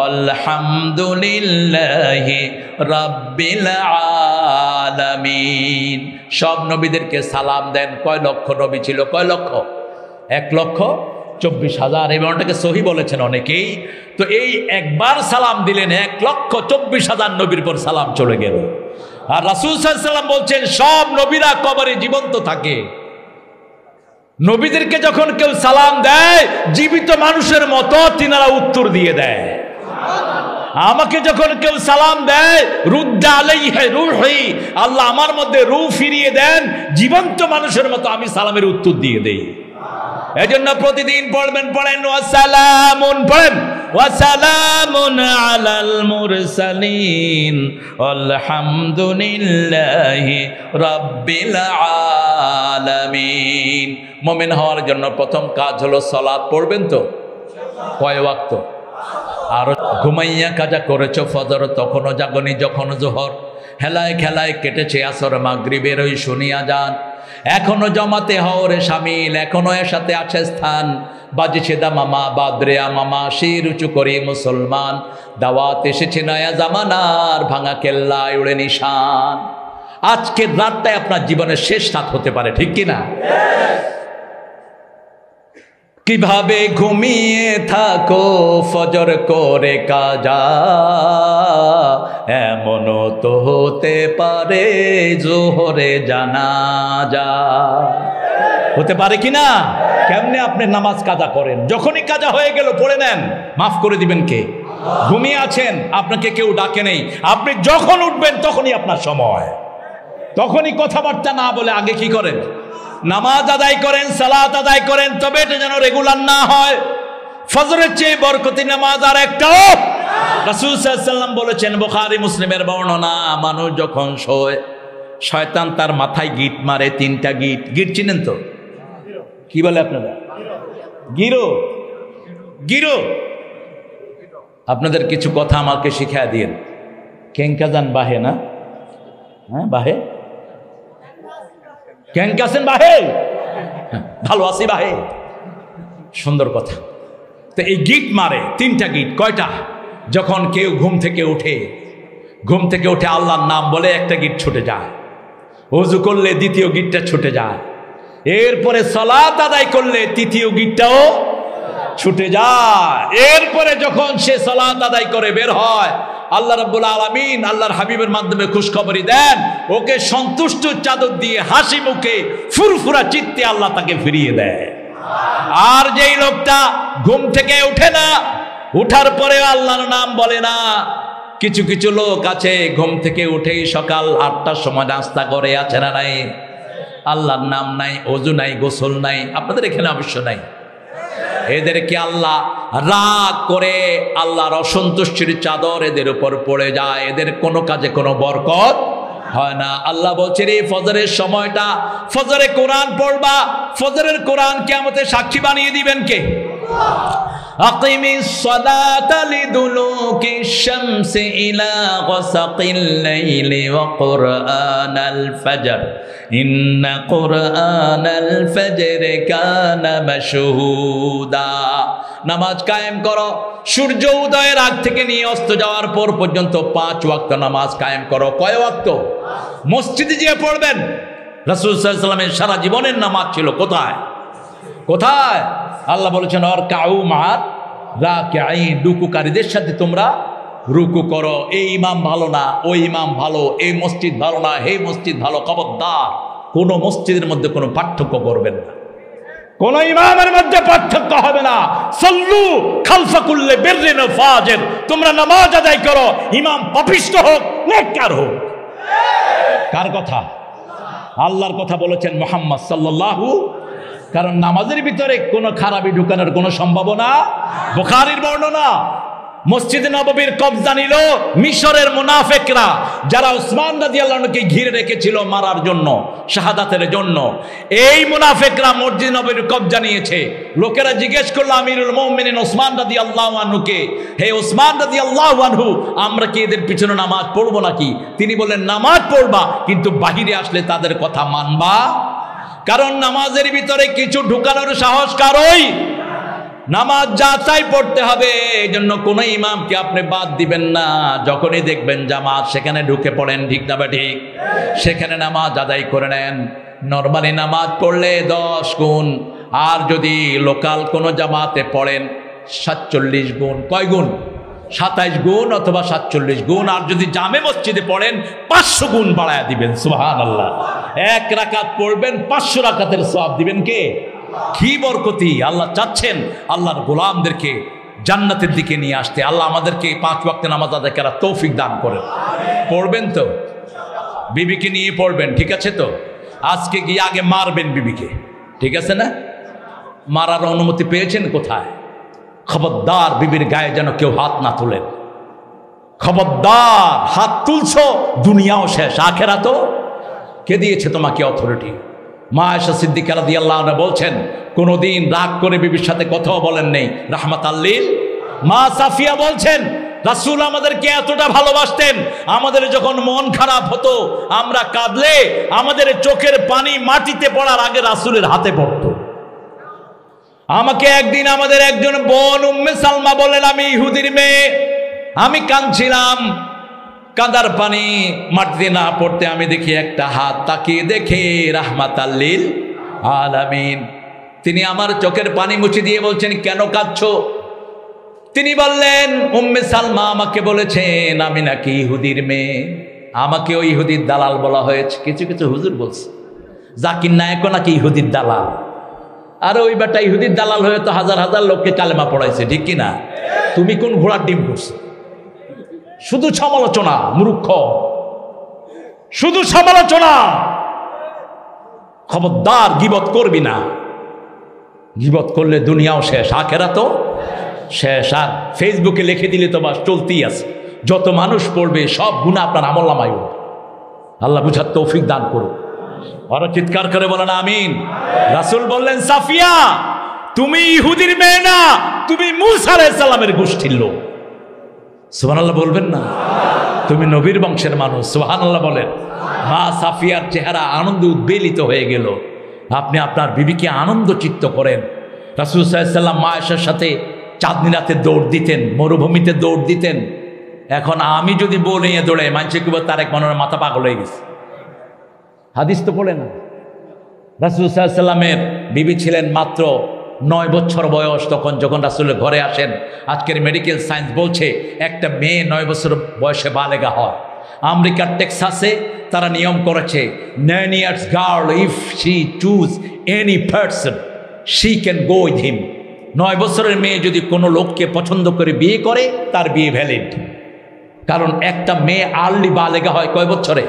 আলহামদুলিল্লাহি রাব্বিল আলামিন। সব নবীদেরকে সালাম দেন। কয় লক্ষ নবী ছিল? কয় লক্ষ? 1,24,000। এই বর্ণটাকে সহি বলেছেন অনেকেই। তো এই একবার সালাম দিলেন 1,24,000 নবীর পর সালাম চলে গেল। আর রাসূল সাল্লাল্লাহু আলাইহি ওয়াসাল্লাম বলছেন সব নবীরা কবরে জীবন্ত থাকে। নবীদেরকে যখন কেউ সালাম দেয় জীবিত মানুষের মতো তিনারা উত্তর দিয়ে দেয়। আমাকে যখন কেউ সালাম দেয় রুদ্দা আলাইহি রূহি, আল্লাহ আমার মধ্যে রূহ ফিরিয়ে দেন জীবন্ত মানুষের মতো, আমি সালামের উত্তর দিয়ে দেই। এজন্য প্রতিদিন পড়বেন, পড়েন ওয়াসালামুন, পড়েন ওয়াসালামুন আলাল মুরসালিন আলহামদুলিল্লাহি রাব্বিল আলামিন। মুমিন হওয়ার জন্য প্রথম কাজ হলো সালাত পড়বেন। তো কয় ওয়াক্ত? আর ঘুমাইয়া কাজা করেছো ফজর, তখনও জাগনি যখন জোহর, হেলায় খেলায় কেটেছে আসর, মাগরিবের ওই শুনিয়া যান, এখনো জমাতে হওরে শামিল, এখনো এর সাথে আছে স্থান, বাজেছে দামামা বাদরে আমামা, শির উঁচু করি মুসলমান, দাওয়াত এসেছে নয়া জামানার, ভাঙা কেল্লায় উড়ে নিশান। আজকের রাতটাই আপনার জীবনের শেষ রাত হতে পারে, ঠিক কিনা? কিভাবে ঘুমিয়ে থাকো ফজর করে কাজা, এমনও তো হতে পারে জোহরে জানাজা। হতে পারে কিনা? কেমনে আপনি নামাজ কাজা করেন? যখনই কাজা হয়ে গেল পড়ে নেন, মাফ করে দিবেন কে? ঘুমিয়ে আছেন, আপনাকে কেউ ডাকে নেই, আপনি যখন উঠবেন তখনই আপনার সময়, তখনই কথাবার্তা না বলে আগে কি করেন? নামাজ আদায় করেন, সালাত আদায় করেন, তবে এটা যেন রেগুলার না হয়। ফজরের চেয়ে বরকতি নামাজ আর একটাও। রাসূল সাল্লাল্লাহু আলাইহি ওয়াসাল্লাম বলেছেন, বুখারী মুসলিমের বর্ণনা, মানুষ যখন শোয় শয়তান তার মাথায় গিট মারে, 3টা গিট। গিট চিনেন তো? কি বলে আপনারা? গিরো। গিরো। আপনাদের কিছু কথা আমাকে শিখিয়ে দিন। কেঙ্কাজান বাহে না? হ্যাঁ বাহে। কেঙ্কাসেন বাহে, ভালো আছি বাহে, সুন্দর কথা। তো এই গিট মারে, 3টা গিট। কয়টা? যখন কেউ ঘুম থেকে উঠে আল্লাহর নাম বলে একটা গিট ছুটে যায়, ওযু করলে দ্বিতীয় গিটটা ছুটে যায়, এরপরে সালাত আদায় করলে তৃতীয় গিটটাও ছুটে যায়, এরপরে যখন সে সালাত আদায় করে বের হয় আল্লাহ রাব্বুল আলামিন আল্লাহর হাবিবের মাধ্যমে খুশখবরি দেন, ওকে সন্তুষ্ট চাদর দিয়ে হাসি মুখে ফুরফুরা চিত্তে আল্লাহ তাকে ফিরিয়ে দেয়। আর যেই লোকটা ঘুম থেকে ওঠে না, উঠার পরে আল্লাহর নাম বলে না, কিছু কিছু লোক আছে ঘুম থেকে উঠেই সকাল 8টার সময় নাস্তা করে, আছে না নাই? আল্লাহর নাম নাই, ওযু নাই, গোসল নাই। আপনাদের এখানে অবশ্য নাই। এদেরকে আল্লাহ রাগ করে, আল্লাহর অসন্তুষ্টির চাদর এদের উপর পড়ে যায়, এদের কোনো কাজে কোনো বরকত হয় না। আল্লাহ বলছেন এই ফজরের সময়টা, ফজরে কোরআন পড়বা, ফজরের কোরআন কিয়ামতে সাক্ষী বানিয়ে দিবেন কে? আকিমিস সালাতা লিদুলুকিশ শামসি ইলা গাসাকিল লাইলি ওয়া কুরআনাল ফাজর ইন্না কুরআনাল ফাজরি কানা মাশহুদা। নামাজ কায়েম করো, সূর্য উদয়ের আগ থেকে নিয়ে অস্ত যাওয়ার পর পর্যন্ত 5 ওয়াক্ত নামাজ কায়েম করো। কয় ওয়াক্ত? মসজিদে গিয়ে পড়বেন। রাসূল সাল্লাল্লাহু আলাইহি ওয়াসাল্লামের সারা জীবনের নামাজ ছিল কোথায়? কোথায়? আল্লাহ বলেছেন অরকাউ মা'আর রাকিঈন, রুকুকারীদের সাথে তোমরা রুকু করো। এই ইমাম ভালো না, ওই ইমাম ভালো, এই মসজিদ ভালো না, এই মসজিদ ভালো, খবরদার কোনো মসজিদের মধ্যে কোনো পার্থক্য করবেন না, কোন ইমামের মধ্যে পার্থক্য হবে না। সাল্লু খালফা কুল্লি বিররিন ওয়া ফাজির, তোমরা নামাজ আদায় করো, ইমাম পাপিষ্ঠ হোক নেককার হোক। কার কথা? আল্লাহর কথা বলেছেন মুহাম্মদ সাল্লাল্লাহু। কারণ নামাজের ভিতরে কোনো খারাপি ঢুকানোর কোনো সম্ভাবনা। বুখারীর বর্ণনা, মসজিদে নববীর কবজা নিল মিশরের মুনাফিকরা, যারা উসমান রাদিয়াল্লাহু আনহুকে ঘিরে রেখেছিল মারার জন্য, শাহাদাতের জন্য। এই মুনাফিকরা মসজিদ নববীর কবজা নিয়েছে। লোকেরা জিজ্ঞেস করলো আমিরুল মুমিনিন উসমান রাদিয়াল্লাহু আনহুকে, হে উসমান রাদিয়াল্লাহু আনহু, আমরা কি এদের পিছনে নামাজ পড়বো নাকি? তিনি বললেন, নামাজ পড়বা, কিন্তু বাহিরে আসলে তাদের কথা মানবা, কারণ নামাজের ভিতরে কিছু ঢুকানোর সাহস কারোই। নামাজ যা চাই পড়তে হবে, এই জন্য কোন ইমামকে আপনি বাদ দিবেন না। যখনই দেখবেন জামাত, সেখানে ঢুকে পড়েন, ঠিক না বা ঠিক? সেখানে নামাজ আদায় করে নেন। নরমালি নামাজ পড়লে 10 গুণ, আর যদি লোকাল কোনো জামাতে পড়েন 47 গুণ। কয় গুণ? 27 গুণ অথবা 47 গুণ। আর যদি জামে মসজিদে পড়েন 500 গুণ বাড়ায় দিবেন। সুবহানাল্লাহ। 1 রাকাত পড়বেন, 500 রাকাতের সওয়াব দিবেন কে? কি বরকতি! আল্লাহ চাচ্ছেন আল্লাহর গোলামদেরকে জান্নাতের দিকে নিয়ে আসতে। আল্লাহ আমাদেরকে 5 ওয়াক্ত নামাজ আদায় করার তৌফিক দান করেন। পড়বেন তো? বিবিকে নিয়ে পড়বেন, ঠিক আছে তো? আজকে গিয়ে আগে মারবেন বিবিকে, ঠিক আছে না? মারার অনুমতি পেয়েছেন কোথায়? খবরদার বিবির গায়ে যেন কেউ হাত না তোলেন। খবরদার, হাত তুলছো দুনিয়াও শেষ, আখেরাতও। কে দিয়েছে তোমাকে অথরিটি? মা আয়েশা সিদ্দিকা রাদিয়াল্লাহু আনহা বলছেন, কোনোদিন রাগ করে বিবির সাথে কথাও বলেন নেই, রাহমাতাল লিল। মা সাফিয়া বলছেন, রাসূল আমাদেরকে এতটা ভালোবাসতেন, আমাদের যখন মন খারাপ হতো, আমরা কাঁদলে আমাদের চোখের পানি মাটিতে পড়ার আগে রাসূলের হাতে পড়তো। আমাকে একদিন আমাদের একজন বোন উম্মে সালমা বলেন, আমি ইহুদির মেয়ে, আমি কাঁদছিলাম, কাঁদার পানি মাটিতে না পড়তে আমি দেখি একটা হাত, তাকিয়ে দেখে রাহমাতাল লিল আলামিন। তিনি আমার চোখের পানি মুছে দিয়ে বলছেন, কেন কাঁদছো? তিনি বললেন, উম্মে সালমা আমাকে বলেছেন আমি নাকি ইহুদির মেয়ে, আমাকে ওই ইহুদির দালাল বলা হয়েছে। কিছু কিছু হুজুর বলছে জাকির নায়েকও নাকি ইহুদির দালাল। আর ওই বেটা ইহুদির দালাল হয়ে তো হাজার হাজার লোককে কালেমা পড়াইছে, ঠিক কিনা? তুমি কোন ঘোড়ার ডিম করছো? শুধু সমালোচনা, মূর্খ, শুধু সমালোচনা। খবরদার গীবত করবি না। গীবত করলে দুনিয়াও শেষ, আখেরাতও শেষ। আর ফেসবুকে লিখে দিলে তো বাস চলতেই আছে, যত মানুষ পড়বে সব গুনাহ আপনার আমলনামায় উঠবে। আল্লাহ বুঝার তৌফিক দান করুন। ওরা চিৎকার করে বলেন আমিন। রাসূল বললেন, সাফিয়া তুমি ইহুদির মেয়ে না, তুমি মূসা আলাইহিস সালামের গোষ্ঠীর লোক। সুবহানাল্লাহ বলবেন না? তুমি নবীর বংশের মানুষ। সুবহানাল্লাহ বলেন। মা সাফিয়ার চেহারা আনন্দে উদ্বেলিত হয়ে গেল। আপনি আপনার বিবিকে আনন্দ চিত্ত করেন। রাসূল সাল্লাল্লাহু আলাইহি ওয়াসাল্লাম মা আয়েশার সাথে চাঁদনি রাতে দৌড় দিতেন, মরুভূমিতে দৌড় দিতেন। এখন আমি যদি বলে দৌড়াই, মানুষে কি বলে তারেক মনোর মাথা পাগল হয়ে গেছে। হাদিস তো পড়ে না। রাসূল সাল্লাল্লাহু আলাইহি ওয়াসাল্লামের বিবি ছিলেন মাত্র 9 বছর বয়স তখন, যখন রাসূলের ঘরে আসেন। আজকের মেডিকেল সায়েন্স বলছে একটা মেয়ে 9 বছর বয়সে বালেগা হয়। আমেরিকার টেক্সাসে তারা নিয়ম করেছে, 9 years girl if she choose any person she can go with him। 9 বছরের মেয়ে যদি কোনো লোককে পছন্দ করে বিয়ে করে, তার বিয়ে ভ্যালিড। কারণ একটা মেয়ে আর্লি বালেগা হয় কয় বছরে?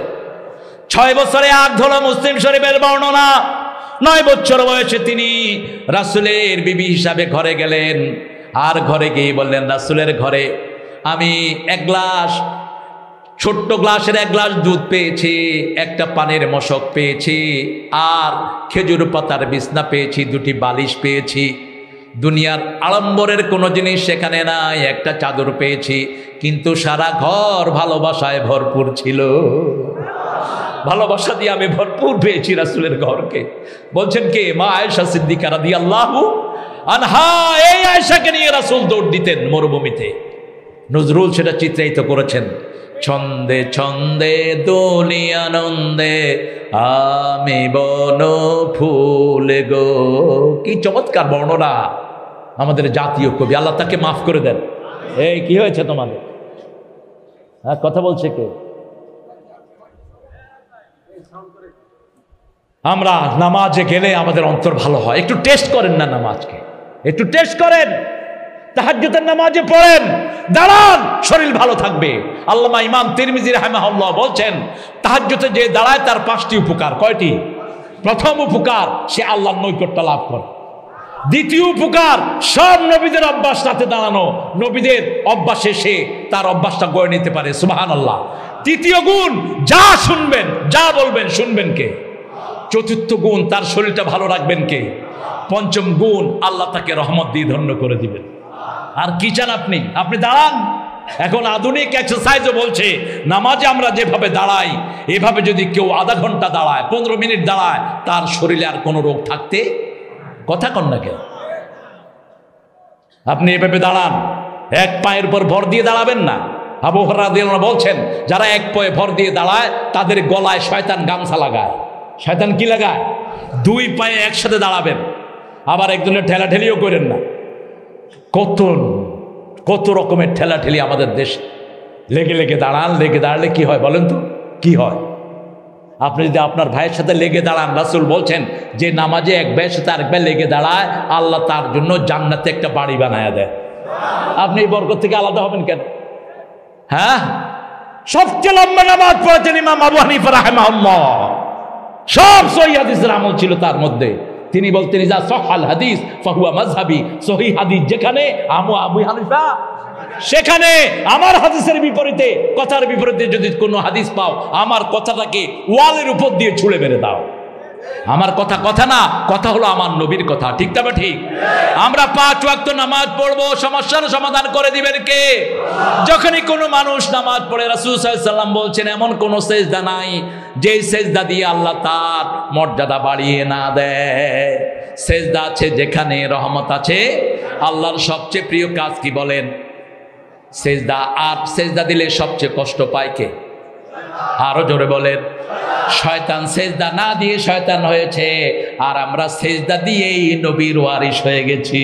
6 বছরে। আগ হলো মুসলিম শরীফের বর্ণনা। 9 বছর বয়সে তিনি রাসূলের বিবি হিসাবে ঘরে গেলেন। আর ঘরে গিয়ে বললেন, রাসূলের ঘরে আমি এক গ্লাস, ছোট্ট গ্লাসের 1 গ্লাস দুধ পেয়েছি, একটা পানির মশক পেয়েছি, আর খেজুর পাতার বিছনা পেয়েছি, 2টি বালিশ পেয়েছি। দুনিয়ার আড়ম্বরের কোনো জিনিস সেখানে নাই, একটা চাদর পেয়েছি, কিন্তু সারা ঘর ভালোবাসায় ভরপুর ছিল। ভালোবাসা দিয়ে আমি ভরপুর পেয়েছি রাসূলের ঘরকে। বলছেন কে? মা আয়েশা সিদ্দিকা রাদিয়াল্লাহু আনহা। এই আয়েশাকে নিয়ে রাসূল দৌড় দিতেন মরুভূমিতে। নজরুল সেটা চিত্রায়িত করেছেন, ছন্দে ছন্দে দোলি আনন্দে আমি বন ফুল গো। কি চমৎকার বর্ণনা আমাদের জাতীয় কবি, আল্লাহ তাকে মাফ করে দেন। এই কি হয়েছে তোমাদের? হ্যাঁ, কথা বলছে কে? আমরা নামাজে গেলে আমাদের অন্তর ভালো হয়। একটু টেস্ট করেন না নামাজকে, একটু টেস্ট করেন। তাহাজ্জুদের নামাজে পড়েন, দাঁড়ান, শরীর ভালো থাকবে। আল্লামা ইমাম তিরমিজি রাহিমাহুল্লাহ বলছেন, তাহাজ্জুদে যে দাঁড়ায় তার 5টি উপকার। কয়টি? প্রথম উপকার, সে আল্লাহর নৈকট্য লাভ করে। দ্বিতীয় উপকার, সব নবীদের অভ্যাস রাতে দাঁড়ানো, নবীদের অভ্যাসে সে তার অভ্যাসটা গড়ে নিতে পারে। সুবহানাল্লাহ। তৃতীয় গুণ, যা শুনবেন, যা বলবেন শুনবেন কে? চতুর্থ গুণ, তার শরীরটা ভালো রাখবেন কে? পঞ্চম গুণ, আল্লাহ তাকে রহমত দিয়ে ধন্য করে দিবেন। আর কি চান আপনি? আপনি দাঁড়ান। এখন আধুনিক এক্সারসাইজও বলছে, নামাজে আমরা যেভাবে দাঁড়াই, এভাবে যদি কেউ আধা ঘন্টা দাঁড়ায়, 15 মিনিট দাঁড়ায়, তার শরীরে আর কোনো রোগ থাকতে, কথা কন না কেন? আপনি এভাবে দাঁড়ান, এক পায়ের উপর ভর দিয়ে দাঁড়াবেন না। আবু হুরায়রা রাদিয়াল্লাহু আনহু বলছেন, যারা এক পায়ে ভর দিয়ে দাঁড়ায় তাদের গলায় শয়তান গামছা লাগায়। শয়তান কি লাগায়? দুই পায়ে একসাথে দাঁড়াবেন। আবার একজনের ঠেলাঠেলিও করেন না। কত রকমের ঠেলাঠেলি আমাদের দেশে। লেগে লেগে দাঁড়ান, লেগে দাঁড়ালে কি হয় বলেন তো? কি হয়? আপনি যদি আপনার ভাইয়ের সাথে লেগে দাঁড়ান, রাসূল বলছেন যে নামাজে এক ভাইয়ের সাথে আরেক ভাই লেগে দাঁড়ায়, আল্লাহ তার জন্য জান্নাতে একটা বাড়ি বানায়া দেয়। আপনি এই বরকত থেকে আলাদা হবেন কেন? হ্যাঁ, সবচেয়ে লম্বা নামাজ পড়েছেন ইমাম আবু হানিফা রাহিমাহুল্লাহ। সব সহিহ হাদিসের আমল ছিল তার মধ্যে। তিনি বলতেন, ইজা সহাল হাদিস ফাহুয়া মাযহাবি। সহিহ হাদিস যেখানে আবু হানিফা, সেখানে আমার হাদিসের বিপরীতে, কথার বিপরীতে যদি কোনো হাদিস পাও, আমার কথাটাকে ওয়ালের উপর দিয়ে ছুঁড়ে মেরে দাও। আমার কথা না, কথা হলো আমার নবীর কথা। ঠিক তবে ঠিক। আমরা 5 ওয়াক্ত নামাজ পড়বো, সমস্যার সমাধান করে দিবেন কে? যখনই কোনো মানুষ নামাজ পড়ে, রাসূল সাল্লাল্লাহু আলাইহি ওয়াসাল্লাম বলছেন, এমন কোনো সেজদা নাই যেই সেজদা দিয়ে আল্লাহ তার মর্যাদা বাড়িয়ে না দেয়। সেজদা আছে যেখানে রহমত আছে। আল্লাহর সবচেয়ে প্রিয় কাজ কি বলেন? সেজদা। আর সেজদা দিলে সবচেয়ে কষ্ট পায় কে? আরো জোরে বলেন। শয়তান সেজদা না দিয়ে শয়তান হয়েছে, আর আমরা সেজদা দিয়েই নবীর ওয়ারিস হয়ে গেছি।